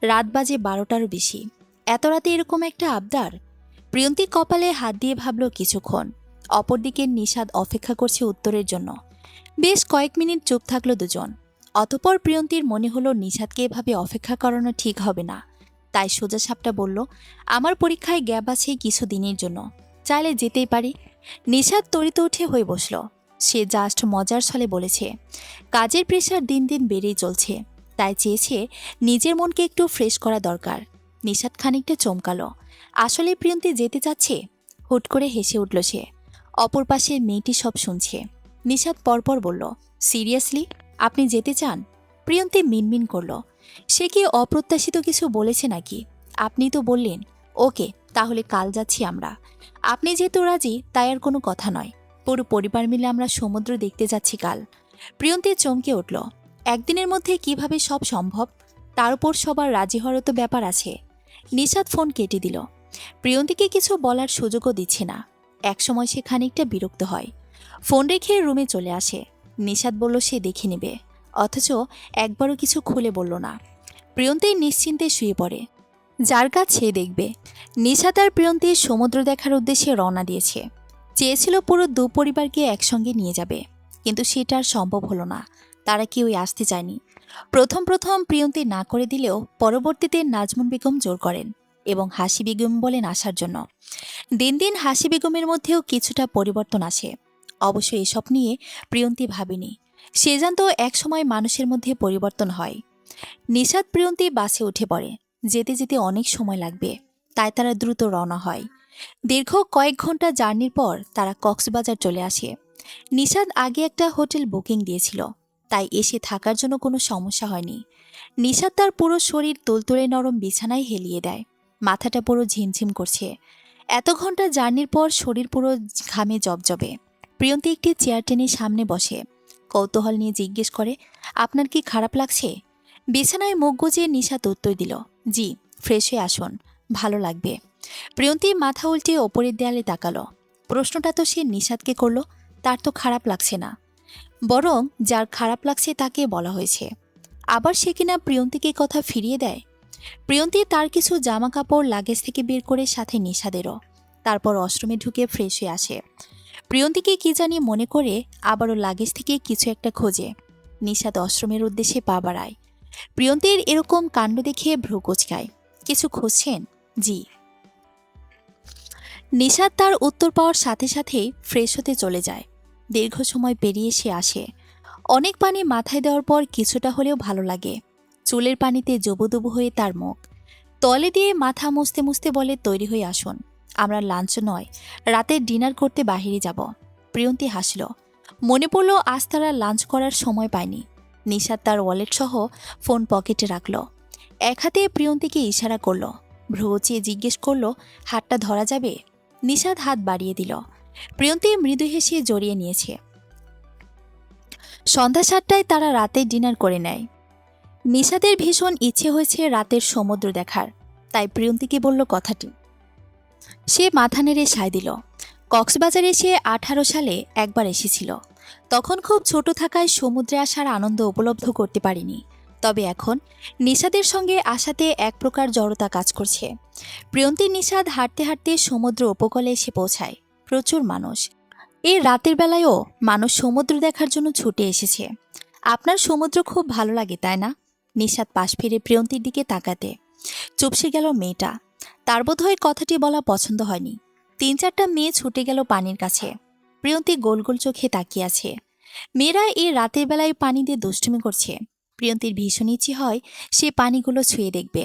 রাত বাজে 12টারও বেশি, এত রাতে এরকম একটা আবদার? প্রিয়ন্তী কপালে হাত দিয়ে ভাবল কিছুক্ষণ। অপরদিকে নিশাদ অপেক্ষা করছে উত্তরের জন্য। বেশ কয়েক মিনিট চুপ থাকলো দুজন। অতঃপর প্রিয়ন্তীর মনে হলো নিশাদকে এভাবে অপেক্ষা করানো ঠিক হবে না, তাই সোজা সাপটা বলল, আমার পরীক্ষায় গ্যাপ আছে কিছু দিনের জন্য, চাইলে যেতেই পারি। নিশাদ তড়িতে উঠে হয়ে বসল। সে জাস্ট মজার ছলে বলেছে, কাজের প্রেশার দিন দিন বেড়েই চলছে, তাই চেয়েছে নিজের মনকে একটু ফ্রেশ করা দরকার। নিশাদ খানিকটা চমকালো, আসলে প্রিয়ন্তী যেতে চাচ্ছে? হুট করে হেসে উঠল সে। অপর পাশের মেয়েটি সব শুনছে। নিশাদ পরপর বলল, সিরিয়াসলি আপনি যেতে চান? প্রিয়ন্তী মিনমিন করল, সে কি অপ্রত্যাশিত কিছু বলেছে নাকি? আপনি তো বললেন। ওকে, তাহলে কাল যাচ্ছি আমরা। আপনি যেহেতু রাজি তাই আর কোনো কথা নয়, পুরো পরিবার মিলে আমরা সমুদ্র দেখতে যাচ্ছি কাল। প্রিয়ন্তী চমকে উঠল, একদিনের মধ্যে কিভাবে সব সম্ভব? তার উপর সবার রাজি হওয়ারও তো ব্যাপার আছে। নিশাদ ফোন কেটে দিল। প্রিয়ন্তীকে কিছু বলার সুযোগও দিচ্ছে না। একসময় সে খানিকটা বিরক্ত হয়, ফোন রেখে রুমে চলে আসে। নিশাদ বলল সে দেখে নেবে, অথচ একবারও কিছু খুলে বলল না। প্রিয়ন্তী নিশ্চিন্তে শুয়ে পড়ে, যার কাজ সে দেখবে। নিশাদ আর প্রিয়ন্তী সমুদ্র দেখার উদ্দেশ্যে রওনা দিয়েছে। চেয়েছিল পুরো দুপরিবারকে একসঙ্গে নিয়ে যাবে, কিন্তু সেটা আর সম্ভব হলো না। তারা কেউই আসতে চায়নি। প্রথম প্রথম প্রিয়ন্তী না করে দিলেও পরবর্তীতে নাজমুন বেগম জোর করেন এবং হাসি বেগম বলেন আসার জন্য। দিন দিন হাসি বেগমের মধ্যেও কিছুটা পরিবর্তন আসে। অবশ্য এসব নিয়ে প্রিয়ন্তী ভাবেনি। সে জানতো একসময় মানুষের মধ্যে পরিবর্তন হয়। নিশাদ প্রিয়ন্তী বাসে উঠে পড়ে। যেতে যেতে অনেক সময় লাগবে, তাই তারা দ্রুত রওনা হয়। দীর্ঘ কয়েক ঘন্টা জার্নির পর তারা কক্সবাজার চলে আসে। নিশাদ আগে একটা হোটেল বুকিং দিয়েছিল, তাই এসে থাকার জন্য কোনো সমস্যা হয়নি। নিশাদ তার পুরো শরীর তুলতুলে নরম বিছানায় হেলিয়ে দেয়। মাথাটা পুরো ঝিমঝিম করছে। এত ঘন্টা জার্নির পর শরীর পুরো ঘামে জবজবে। প্রিয়ন্তী একটি চেয়ার টেনে সামনে বসে কৌতূহল নিয়ে জিজ্ঞেস করে, আপনার কি খারাপ লাগছে? বিছানায় মুখ গুজিয়ে নিশাদ উত্তর দিল, জি, ফ্রেশ হয়ে আসুন, ভালো লাগবে। প্রিয়ন্তী মাথা উল্টে ওপরের দেয়ালে তাকালো। প্রশ্নটা তো সে নিশাদকে করল, তার তো খারাপ লাগছে না, বরং যার খারাপ লাগছে তাকে বলা হয়েছে। আবার সে কিনা প্রিয়ন্তীকে কথা ফিরিয়ে দেয়। প্রিয়ন্তী তার কিছু জামা কাপড় লাগেজ থেকে বের করে সাথে নিশাদেরও। তারপর ওয়াশরুমে ঢুকে ফ্রেশ হয়ে আসে। প্রিয়ন্তীকে কি জানি মনে করে আবারও লাগেজ থেকে কিছু একটা খোঁজে। নিশাদ ওয়াশরুমের উদ্দেশ্যে পা বাড়ায়। প্রিয়ন্তীর এরকম কাণ্ড দেখে ভ্রু কুঁচকায়। কিছু খুঁজছেন? জি। নিশাদ তার উত্তর পাওয়ার সাথে সাথেই ফ্রেশ হতে চলে যায়। দীর্ঘ সময় পেরিয়ে সে আসে। অনেক পানি মাথায় দেওয়ার পর কিছুটা হলেও ভালো লাগে। চুলের পানিতে জবুদুবু হয়ে তার মুখ। তলে দিয়ে মাথা মুছতে মুছতে বলে, তৈরি হয়ে আসুন, আমরা লাঞ্চ নয় রাতের ডিনার করতে বাহিরে যাব। প্রিয়ন্তী হাসল। মনে পড়ল আজ তারা লাঞ্চ করার সময় পায়নি। নিশাদ তার ওয়ালেট সহ ফোন পকেটে রাখল। এক হাতে প্রিয়ন্তীকে ইশারা করল। ভ্রু উঁচিয়ে জিজ্ঞেস করল, হাতটা ধরা যাবে? নিশাদ হাত বাড়িয়ে দিল। প্রিয়ন্তী মৃদু হেসে জড়িয়ে নিয়েছে। সন্ধ্যা 7টায় তারা রাতের ডিনার করে নেয়। নিশাদের ভীষণ ইচ্ছে হয়েছে রাতের সমুদ্র দেখার, তাই প্রিয়ন্তীকে বলল কথাটি। সে মাথা নেড়ে সায় দিল। কক্সবাজারে সে 18 সালে একবার এসেছিল। তখন খুব ছোট থাকায় সমুদ্রে আসার আনন্দ উপলব্ধ করতে পারিনি। তবে এখন নিশাদের সঙ্গে আসাতে এক প্রকার জড়তা কাজ করছে। প্রিয়ন্তী নিশাদ হাঁটতে হাঁটতে সমুদ্র উপকূলে এসে পৌঁছায়। প্রচুর মানুষ। এই রাতের বেলায়ও মানুষ সমুদ্র দেখার জন্য ছুটে এসেছে। আপনার সমুদ্র খুব ভালো লাগে তাই না? নিশাত পাশ ফিরে প্রিয়ন্তীর দিকে তাকাতে চুপসে গেল মেয়েটা। তার বোধহয় কথাটি বলা পছন্দ হয়নি। ৩-৪টা মেয়ে ছুটে গেল পানির কাছে। প্রিয়ন্তী গোল গোল চোখে তাকিয়ে আছে। মেয়েরা এই রাতের বেলায় পানি দিয়ে দুষ্টুমি করছে। প্রিয়ন্তীর ভীষণ ইচ্ছে হয় সে পানিগুলো ছুঁয়ে দেখবে।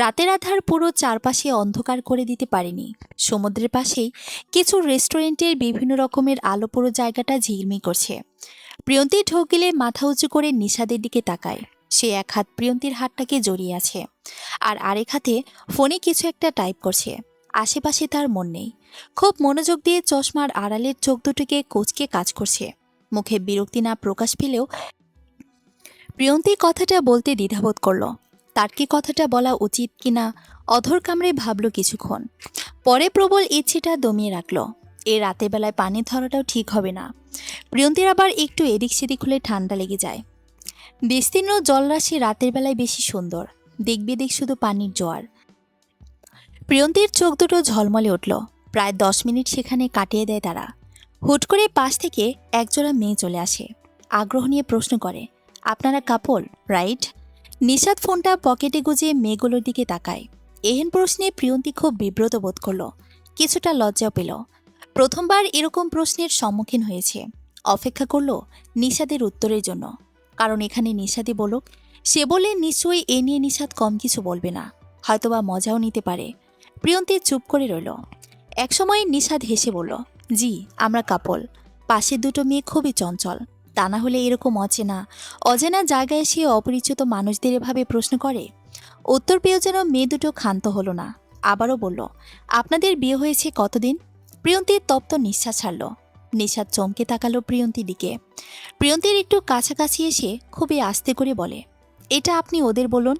রাতের আধার পুরো চারপাশে অন্ধকার করে দিতে পারেনি। সমুদ্রের পাশেই কিছু রেস্টুরেন্টের বিভিন্ন রকমের আলো পুরো জায়গাটা ঝিলমিল করছে। প্রিয়ন্তী ঢোক গেলে মাথা উঁচু করে নিশাদের দিকে তাকায়। সে এক হাত প্রিয়ন্তীর হাতটাকে জড়িয়ে আছে, আর আরেক হাতে ফোনে কিছু একটা টাইপ করছে। আশেপাশে তার মন নেই। খুব মনোযোগ দিয়ে চশমার আড়ালের চোখ দুটোকে কুঁচকে কাজ করছে। মুখে বিরক্তি না প্রকাশ পেলেও প্রিয়ন্তী কথাটা বলতে দ্বিধাবোধ করল। তার কি কথাটা বলা উচিত কিনা অধর কামড়ে ভাবল কিছুক্ষণ। পরে প্রবল ইচ্ছেটা দমিয়ে রাখল। এ রাতের বেলায় পানি ধরাটাও ঠিক হবে না। প্রিয়ন্তীর আবার একটু এদিক সেদিক হলে ঠান্ডা লেগে যায়। বিস্তীর্ণ জলরাশি রাতের বেলায় বেশি সুন্দর। দিক বিদিক শুধু পানির জোয়ার। প্রিয়ন্তীর চোখ দুটো ঝলমলে উঠল। প্রায় 10 মিনিট সেখানে কাটিয়ে দেয় তারা। হুট করে পাশ থেকে একজোড়া মেয়ে চলে আসে। আগ্রহ নিয়ে প্রশ্ন করে, আপনারা কাপল রাইট? নিশাত ফোনটা পকেটে গুজিয়ে মেয়েগুলোর দিকে তাকায়। এহেন প্রশ্নে প্রিয়ন্তী খুব বিব্রত বোধ করল। কিছুটা লজ্জাও পেল। প্রথমবার এরকম প্রশ্নের সম্মুখীন হয়েছে। অপেক্ষা করল নিশাদের উত্তরের জন্য। কারণ এখানে নিশাদই বলুক, সে বলে নিশ্চয়ই এ নিয়ে নিশাদ কম কিছু বলবে না, হয়তোবা মজাও নিতে পারে। প্রিয়ন্তী চুপ করে রইল। একসময় নিশাদ হেসে বলল, জি আমরা কাপল। পাশের দুটো মেয়ে খুবই চঞ্চল। তা না হলে এরকম অজানা জায়গায় এসে অপরিচিত মানুষদের এভাবে প্রশ্ন করে। উত্তর পেয়েও যেন মেয়ে দুটো ক্ষান্ত হলো না। আবারও বলল, আপনাদের বিয়ে হয়েছে কতদিন? প্রিয়ন্তীর তপ্ত নিঃশ্বাস ছাড়ল। নিশাদ চমকে তাকালো প্রিয়ন্তীর দিকে। প্রিয়ন্তীর একটু কাছাকাছি এসে খুবই আস্তে করে বলে, এটা আপনি ওদের বলুন।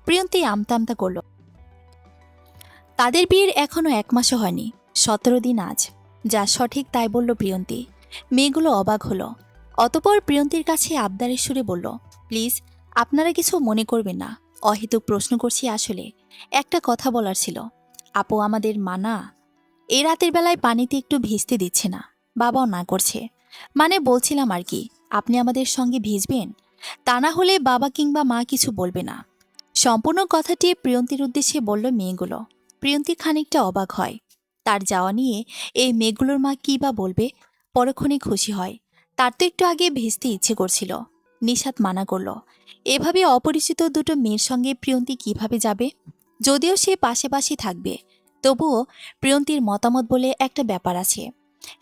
প্রিয়ন্তী আমতা আমতা করল। তাদের বিয়ের এখনো 1 মাসও হয়নি, 17 দিন আজ। যা সঠিক তাই বলল প্রিয়ন্তী। মেয়েগুলো অবাক হলো। অতপর প্রিয়ন্তীর কাছে আবদারের সুরে বলল, প্লিজ আপনারা কিছু মনে করবেন না, অহেতুক প্রশ্ন করছি আসলে। একটা কথা বলার ছিল। আপু আমাদের মানা এই রাতের বেলায় পানিতে একটু ভিজতে দিচ্ছে না, বাবাও না করছে। মানে বলছিলাম আর কি, আপনি আমাদের সঙ্গে ভিজবেন? তা না হলে বাবা কিংবা মা কিছু বলবে না। সম্পূর্ণ কথাটি প্রিয়ন্তীর উদ্দেশ্যে বলল মেয়েগুলো। প্রিয়ন্তী খানিকটা অবাক হয়। তার যাওয়া নিয়ে এই মেয়েগুলোর মা কী বা বলবে। পরক্ষণে খুশি হয়। তার তো একটু আগে ভিজতে ইচ্ছে করছিল। নিশাত মানা করল। এভাবে অপরিচিত দুটো মেয়ের সঙ্গে প্রিয়ন্তী কিভাবে যাবে? যদিও সে পাশে পাশে থাকবে, তবুও প্রিয়ন্তীর মতামত বলে একটা ব্যাপার আছে।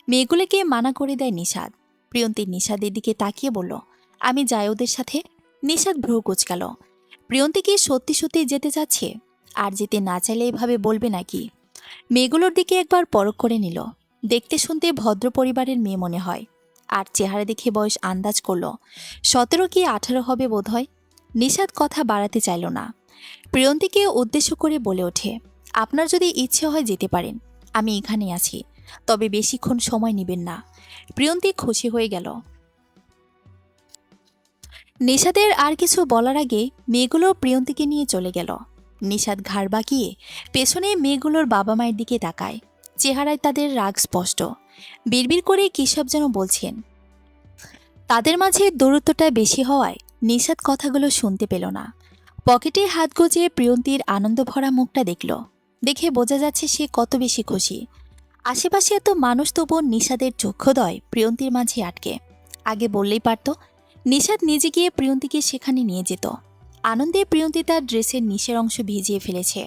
মেয়েগুলোকে মানা করে দেয় নিশাত। প্রিয়ন্তী নিশাদের দিকে তাকিয়ে বলল, আমি যাই ওদের সাথে? নিশাত ভ্রু কুঁচকাল। প্রিয়ন্তী কি সত্যি সত্যি যেতে চাচ্ছে? আর যেতে না চাইলে এভাবে বলবে নাকি? মেয়েগুলোর দিকে একবার পরখ করে নিল। দেখতে শুনতে ভদ্র পরিবারের মেয়ে মনে হয়। আর চেহারা দেখে বয়স আন্দাজ করল 17 কি 18 হবে বোধহয়। নিশাত কথা বাড়াতে চাইল না। প্রিয়ন্তীকে উদ্দেশ্য করে বলে ওঠে, আপনার যদি ইচ্ছে হয় যেতে পারেন, আমি এখানে আছি, তবে বেশিক্ষণ সময় নেবেন না। প্রিয়ন্তী খুশি হয়ে গেল। নিশাদের আর কিছু বলার আগে মেয়েগুলো প্রিয়ন্তীকে নিয়ে চলে গেল। নিশাদ ঘাড় বাঁকিয়ে পেছনে মেয়েগুলোর বাবা মায়ের দিকে তাকায়। চেহারায় তাদের রাগ স্পষ্ট। বিড়বিড় করে কিসব যেন বলছেন। তাদের মাঝে দূরত্বটা বেশি হওয়ায় নিশাদ কথাগুলো শুনতে পেল না। পকেটে হাত গুজিয়ে প্রিয়ন্তীর আনন্দভরা মুখটা দেখল। দেখে বোঝা যাচ্ছে সে কত বেশি খুশি। আশেপাশে এত মানুষ, তবুও নিশাদের চক্ষুদয় প্রিয়ন্তীর মাঝে আটকে। আগে বললেই পারত। নিশাদ নিজে গিয়ে প্রিয়ন্তীকে সেখানে নিয়ে যেত। আনন্দে প্রিয়ন্তী তার ড্রেসের নিচের অংশ ভিজিয়ে ফেলেছে।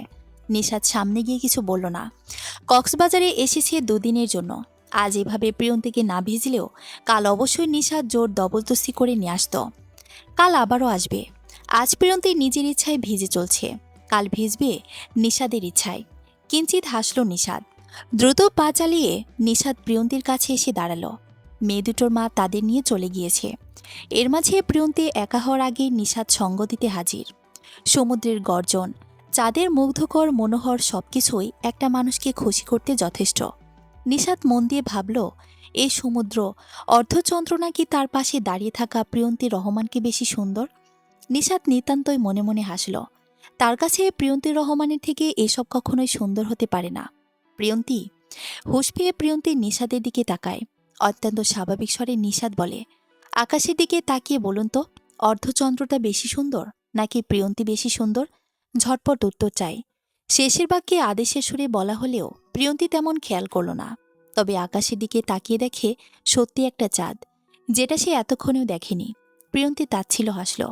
নিশাদ সামনে গিয়ে কিছু বলল না। কক্সবাজারে এসেছে 2 দিনের জন্য। আজ এভাবে প্রিয়ন্তীকে না ভিজলেও কাল অবশ্যই নিশাদ জোর জবরদস্তি করে নিয়ে আসত। কাল আবারও আসবে। আজ প্রিয়ন্তী নিজের ইচ্ছায় ভিজে চলছে, কাল ভিজবে নিশাদের ইচ্ছায়। কিঞ্চিত হাসল নিশাদ। দ্রুত পা চালিয়ে নিশাদ প্রিয়ন্তীর কাছে এসে দাঁড়ালো। মেয়ে দুটোর মা তাদের নিয়ে চলে গিয়েছে। এর মাঝে প্রিয়ন্তী একা হওয়ার আগে নিশাদ সঙ্গ দিতে হাজির। সমুদ্রের গর্জন, চাঁদের মুগ্ধকর মনোহর সবকিছুই একটা মানুষকে খুশি করতে যথেষ্ট। নিশাদ মন দিয়ে ভাবল, এই সমুদ্র অর্ধচন্দ্র নাকি তার পাশে দাঁড়িয়ে থাকা প্রিয়ন্তী রহমানকে বেশি সুন্দর। নিশাদ নিতান্তই মনে মনে হাসল। তার কাছে প্রিয়ন্তী রহমানের থেকে এসব কখনোই সুন্দর হতে পারে না। প্রিয়ন্তী হুঁশ পেয়ে প্রিয়ন্তী নিশাদের দিকে তাকায়। অত্যন্ত স্বাভাবিক স্বরে নিষাদ বলে, আকাশের দিকে তাকিয়ে বলুন তো, অর্ধচন্দ্রটা বেশি সুন্দর নাকি প্রিয়ন্তী বেশি সুন্দর? ঝটপট উত্তর চাই। শেষের বাক্যে আদেশের সুরে বলা হলেও প্রিয়ন্তী তেমন খেয়াল করল না। তবে আকাশের দিকে তাকিয়ে দেখে সত্যি একটা চাঁদ, যেটা সে এতক্ষণেও দেখেনি। প্রিয়ন্তী তাচ্ছিল হাসল।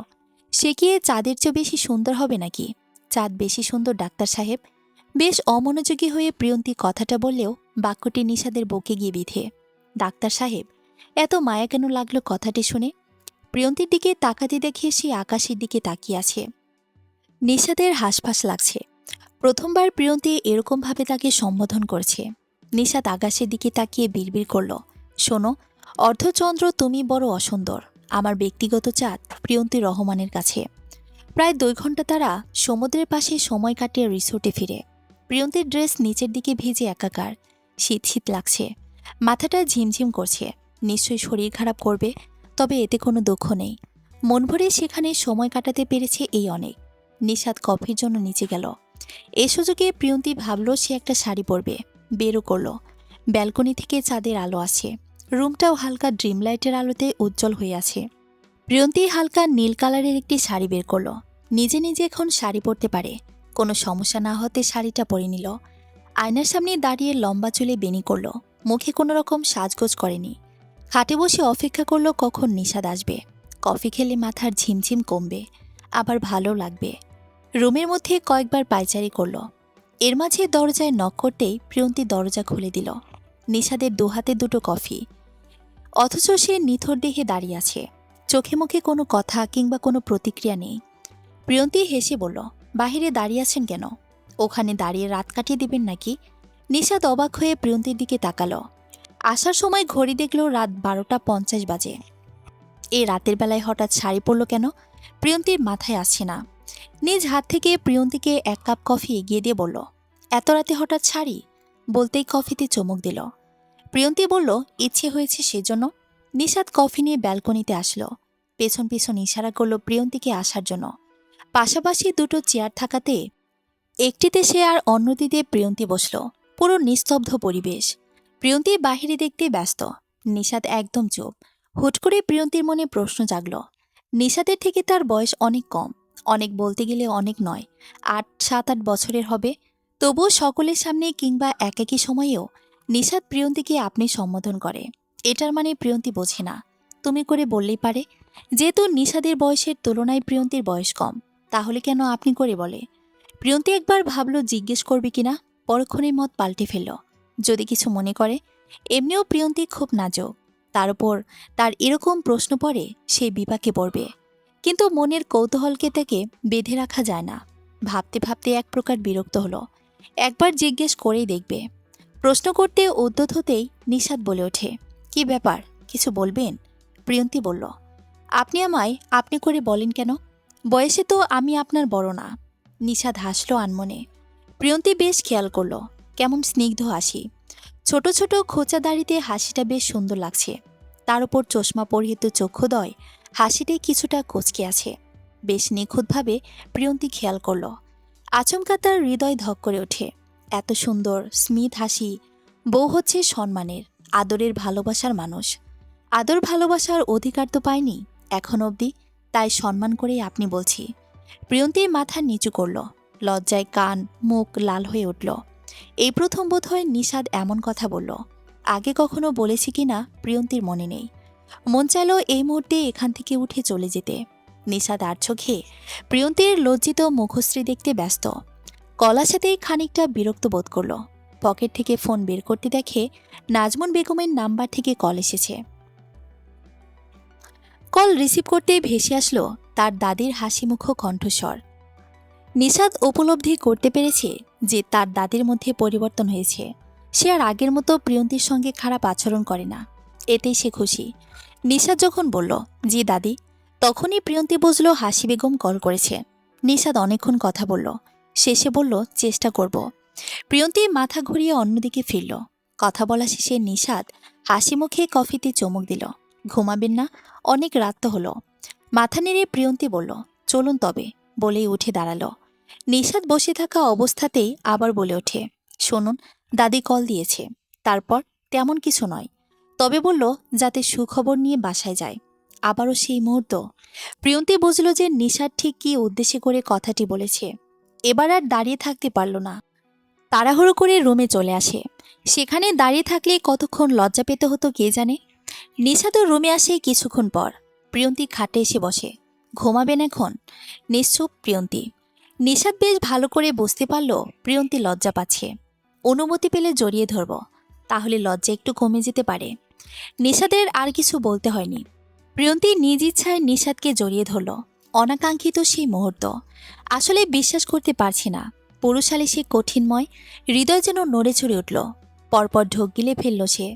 সে কি এ চাঁদের চেয়ে বেশি সুন্দর হবে নাকি? চাঁদ বেশি সুন্দর ডাক্তার সাহেব। বেশ অমনোযোগী হয়ে প্রিয়ন্তী কথাটা বললেও বাক্যটি নিষাদের বকে গিয়ে বিধে। ডাক্তার সাহেব, এত মায়া কেন লাগলো কথাটি শুনে? প্রিয়ন্তীর দিকে তাকাতে দেখে সে আকাশের দিকে তাকিয়ে আছে। নিষাদের হাসফাস লাগছে। প্রথমবার প্রিয়ন্তী এরকমভাবে তাকে সম্বোধন করছে। নিষাদ আকাশের দিকে তাকিয়ে বিড়বিড় করল, শোনো, অর্ধচন্দ্র তুমি বড় অসুন্দর। আমার ব্যক্তিগত চাঁদ প্রিয়ন্তী রহমানের কাছে। প্রায় 2 ঘন্টা তারা সমুদ্রের পাশে সময় কাটিয়ে রিসোর্টে ফিরে। প্রিয়ন্তীর ড্রেস নিচের দিকে ভিজে একাকার। শীত শীত লাগছে, মাথাটা ঝিমঝিম করছে। নিশ্চয়ই শরীর খারাপ করবে, তবে এতে কোনো দুঃখ নেই। মন ভরে সেখানে সময় কাটাতে পেরেছে এই অনেক। নিষাদ কফির জন্য নিচে গেল। এ সুযোগে প্রিয়ন্তী ভাবল সে একটা শাড়ি পরবে। বেরও করল। ব্যালকনি থেকে চাঁদের আলো আছে। রুমটাও হালকা ড্রিম লাইটের আলোতে উজ্জ্বল হয়ে আছে। প্রিয়ন্তী হালকা নীল কালারের একটি শাড়ি বের করল। নিজে নিজে এখন শাড়ি পরতে পারে, কোনো সমস্যা না হতে শাড়িটা পরে নিল। আয়নার সামনে দাঁড়িয়ে লম্বা চুলে বেনি করল। মুখে কোনো রকম সাজগোজ করেনি। খাটে বসে অপেক্ষা করল কখন নিষাদ আসবে। কফি খেলে মাথার ঝিমঝিম কমবে, আবার ভালো লাগবে। রুমের মধ্যে কয়েকবার পায়চারি করল। এর মাঝে দরজায় নক করতেই প্রিয়ন্তী দরজা খুলে দিল। নিষাদের দুহাতে দুটো কফি, অথচ সে নিথর দেহে দাঁড়িয়ে আছে। চোখে মুখে কোনো কথা কিংবা কোনো প্রতিক্রিয়া নেই। প্রিয়ন্তী হেসে বলল, বাহিরে দাঁড়িয়ে আছেন কেন? ওখানে দাঁড়িয়ে রাত কাটিয়ে দিবেন নাকি? নিষাদ অবাক হয়ে প্রিয়ন্তীর দিকে তাকালো। আসার সময় ঘড়ি দেখল রাত 12:50 বাজে। এই রাতের বেলায় হঠাৎ শাড়ি পরল কেন? প্রিয়ন্তীর মাথায় আসছে না। নিজ হাত থেকে প্রিয়ন্তীকে 1 কাপ কফি এগিয়ে দিয়ে বলল, এত রাতে হঠাৎ শাড়ি? বলতেই কফিতে চুমুক দিল। প্রিয়ন্তী বলল, ইচ্ছে হয়েছে সেজন্য। নিষাদ কফি নিয়ে ব্যালকনিতে আসলো। পেছন পেছন ইশারা করল প্রিয়ন্তীকে আসার জন্য। পাশাপাশি দুটো চেয়ার থাকাতে একটিতে সে আর অন্যটিতে প্রিয়ন্তী বসল। পুরো নিস্তব্ধ পরিবেশ। প্রিয়ন্তী বাহিরে দেখতে ব্যস্ত। নিষাদ একদম চুপ। হুট করে প্রিয়ন্তীর মনে প্রশ্ন জাগল। নিষাদের থেকে তার বয়স অনেক কম, অনেক বলতে গেলে অনেক নয়, 7-8 বছরের হবে। তবুও সকলের সামনে কিংবা একাকী সময়েও নিষাদ প্রিয়ন্তীকে আপনি সম্বোধন করে। এটার মানে প্রিয়ন্তী বোঝে না। তুমি করে বললেই পারে। যেহেতু নিষাদের বয়সের তুলনায় প্রিয়ন্তীর বয়স কম, তাহলে কেন আপনি করে বলে? প্রিয়ন্তী একবার ভাবল জিজ্ঞেস করবে কিনা, পরক্ষণেই মত পাল্টে ফেলল। যদি কিছু মনে করে। এমনিও প্রিয়ন্তী খুব নাজুক, তার উপর তার এরকম প্রশ্ন পড়ে সে বিপাকে পড়বে। কিন্তু মনের কৌতূহলকে তাকে বেঁধে রাখা যায় না। ভাবতে ভাবতে এক প্রকার বিরক্ত হলো। একবার জিজ্ঞেস করেই দেখবে। প্রশ্ন করতে উদ্যত হতেই নিষাদ বলে ওঠে, কি ব্যাপার, কিছু বলবেন? প্রিয়ন্তী বলল, আপনি আমায় আপনি করে বলেন কেন? বয়সে তো আমি আপনার বড় না। নিষাদ হাসল আনমনে। প্রিয়ন্তী বেশ খেয়াল করল, কেমন স্নিগ্ধ হাসি। ছোট ছোট খোঁচা দাড়িতে হাসিটা বেশ সুন্দর লাগছে। তার উপর চশমা পরিহিত চক্ষুদয় হাসিটাই কিছুটা কুঁচকে আছে। বেশ নিখুঁতভাবে প্রিয়ন্তী খেয়াল করল। আচমকা তার হৃদয় ধক করে ওঠে। এত সুন্দর স্মিত হাসি। বউ হচ্ছে সম্মানের, আদরের, ভালোবাসার মানুষ। আদর ভালোবাসার অধিকার তো পায়নি এখন অবধি, তাই সম্মান করেই আপনি বলছি। প্রিয়ন্তী মাথা নিচু করল। লজ্জায় কান মুখ লাল হয়ে উঠল। এই প্রথম বোধহয় নিষাদ এমন কথা বলল। আগে কখনো বলেছি কিনা প্রিয়ন্তীর মনে নেই। মন চাইল এই মুহূর্তে এখান থেকে উঠে চলে যেতে। নিষাদ আর চোখে প্রিয়ন্তীর লজ্জিত মুখশ্রী দেখতে ব্যস্ত। কলার সাথেই খানিকটা বিরক্ত বোধ করল। পকেট থেকে ফোন বের করতে দেখে নাজমুন বেগমের নাম্বার থেকে কল এসেছে। কল রিসিভ করতে ভেসে আসলো তার দাদির হাসিমুখ কণ্ঠস্বর। নিষাদ উপলব্ধি করতে পেরেছে যে তার দাদির মধ্যে পরিবর্তন হয়েছে। সে আর আগের মতো প্রিয়ন্তীর সঙ্গে খারাপ আচরণ করে না, এতেই সে খুশি। নিষাদ যখন বলল, জি দাদি, তখনই প্রিয়ন্তী বুঝল হাসি বেগম কল করেছে। নিষাদ অনেকক্ষণ কথা বলল। শেষে বলল, চেষ্টা করব। প্রিয়ন্তী মাথা ঘুরিয়ে অন্যদিকে ফিরল। কথা বলা শেষে নিষাদ হাসি মুখে কফিতে চুমুক দিল। ঘুমাবেন না? অনেক রাত তো হলো। মাথা নেড়ে প্রিয়ন্তী বলল, চলুন তবে, বলেই উঠে দাঁড়ালো। নিষাদ বসে থাকা অবস্থাতেই আবার বলে ওঠে, শুনুন, দাদি কল দিয়েছে। তারপর তেমন কিছু নয়, তবে বলল যাতে সুখবর নিয়ে বাসায় যায়। আবারও সেই মুহূর্ত। প্রিয়ন্তী বুঝল যে নিশাদ ঠিক কী উদ্দেশ্যে করে কথাটি বলেছে। এবার আর দাঁড়িয়ে থাকতে পারল না, তাড়াহুড়ো করে রুমে চলে আসে। সেখানে দাঁড়িয়ে থাকলে কতক্ষণ লজ্জা পেতে হতো কে জানে। নিশাদও রুমে আসে কিছুক্ষণ পর। প্রিয়ন্তী খাটে এসে বসে। ঘুমাবেন এখন? নিশ্চুপ প্রিয়ন্তী। নিশাদ বেশ ভালো করে বুঝতে পারল প্রিয়ন্তী লজ্জা পাচ্ছে। অনুমতি পেলে জড়িয়ে ধরব, তাহলে লজ্জা একটু কমে যেতে পারে। নিশাদের আর কিছু বলতে হয়নি। প্রিয়ন্তী নিজ ইচ্ছায় নিশাদকে জড়িয়ে ধরল। অনাকাঙ্ক্ষিত সেই মুহূর্ত। আসলে বিশ্বাস করতে পারছি না, পুরুষালী সে কঠিনময়। হৃদয় যেন নড়ে চড়ে উঠল। পরপর ঢোক গিলে ফেলল সে।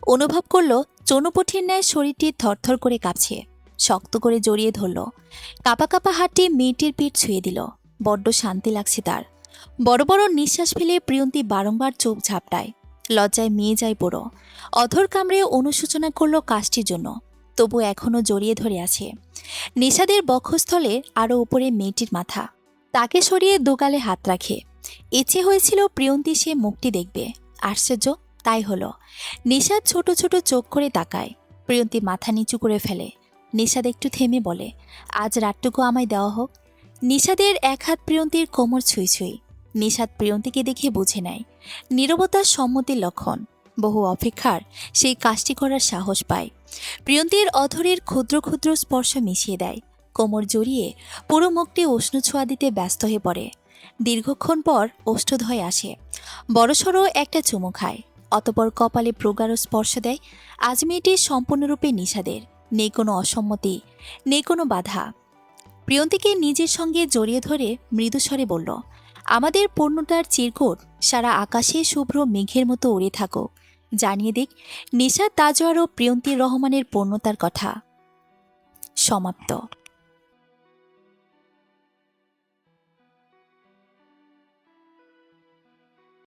অনুভব করল চনুপঠির ন্যায় শরীরটি থরথর করে কাঁপছে। শক্ত করে জড়িয়ে ধরল। কাঁপা কাঁপা হাতটি মেয়েটির পিঠ ছুঁয়ে দিল। বড্ড শান্তি লাগছে তার। বড় বড় নিঃশ্বাস ফেলে প্রিয়ন্তী বারংবার চোখ ঝাপটায়। লজ্জায় মেয়ে যায় পুরো। অধর কামড়ে অনুশোচনা করল কাজটির জন্য, তবু এখনও জড়িয়ে ধরে আছে। নিশাদের বক্ষস্থলে আরও উপরে মেয়েটির মাথা। তাকে সরিয়ে দোকালে হাত রাখে। ইচ্ছে হয়েছিল প্রিয়ন্তী সে মুখটি দেখবে। আশ্চর্য, তাই হলো। নিশাদ ছোট ছোট চোখ করে তাকায়। প্রিয়ন্তী মাথা নিচু করে ফেলে। নিশাদ একটু থেমে বলে, আজ রাতটুকু আমায় দেওয়া হোক। নিশাদের এক হাত প্রিয়ন্তীর কোমর ছুঁই ছুঁই। নিশাদ প্রিয়ন্তীকে দেখে বুঝে নেয় নীরবতার সম্মতির লক্ষণ। বহু অপেক্ষার সেই কাজটি করার সাহস পায়। প্রিয়ন্তীর অধরের ক্ষুদ্র ক্ষুদ্র স্পর্শ মিশিয়ে দেয়। কোমর জড়িয়ে পুরো মুখটি উষ্ণ ছোঁয়া দিতে ব্যস্ত হয়ে পড়ে। দীর্ঘক্ষণ পর ওষ্ঠধয় আসে। বড়সড় একটা চুমু খায়। অতপর কপালে প্রগাঢ় স্পর্শ দেয়। আজ মেয়েটি সম্পূর্ণরূপে নিশাদের। নেই কোনো অসম্মতি, নেই কোনো বাধা। প্রিয়ন্তীকে নিজের সঙ্গে জড়িয়ে ধরে মৃদুস্বরে বলল, আমাদের পূর্ণতার চিরকুট সারা আকাশে শুভ্র মেঘের মতো উড়ে থাকুক। জানিয়ে দিক নিশাদ তাজওয়ার ও প্রিয়ন্তী রহমানের পূর্ণতার কথা। সমাপ্ত।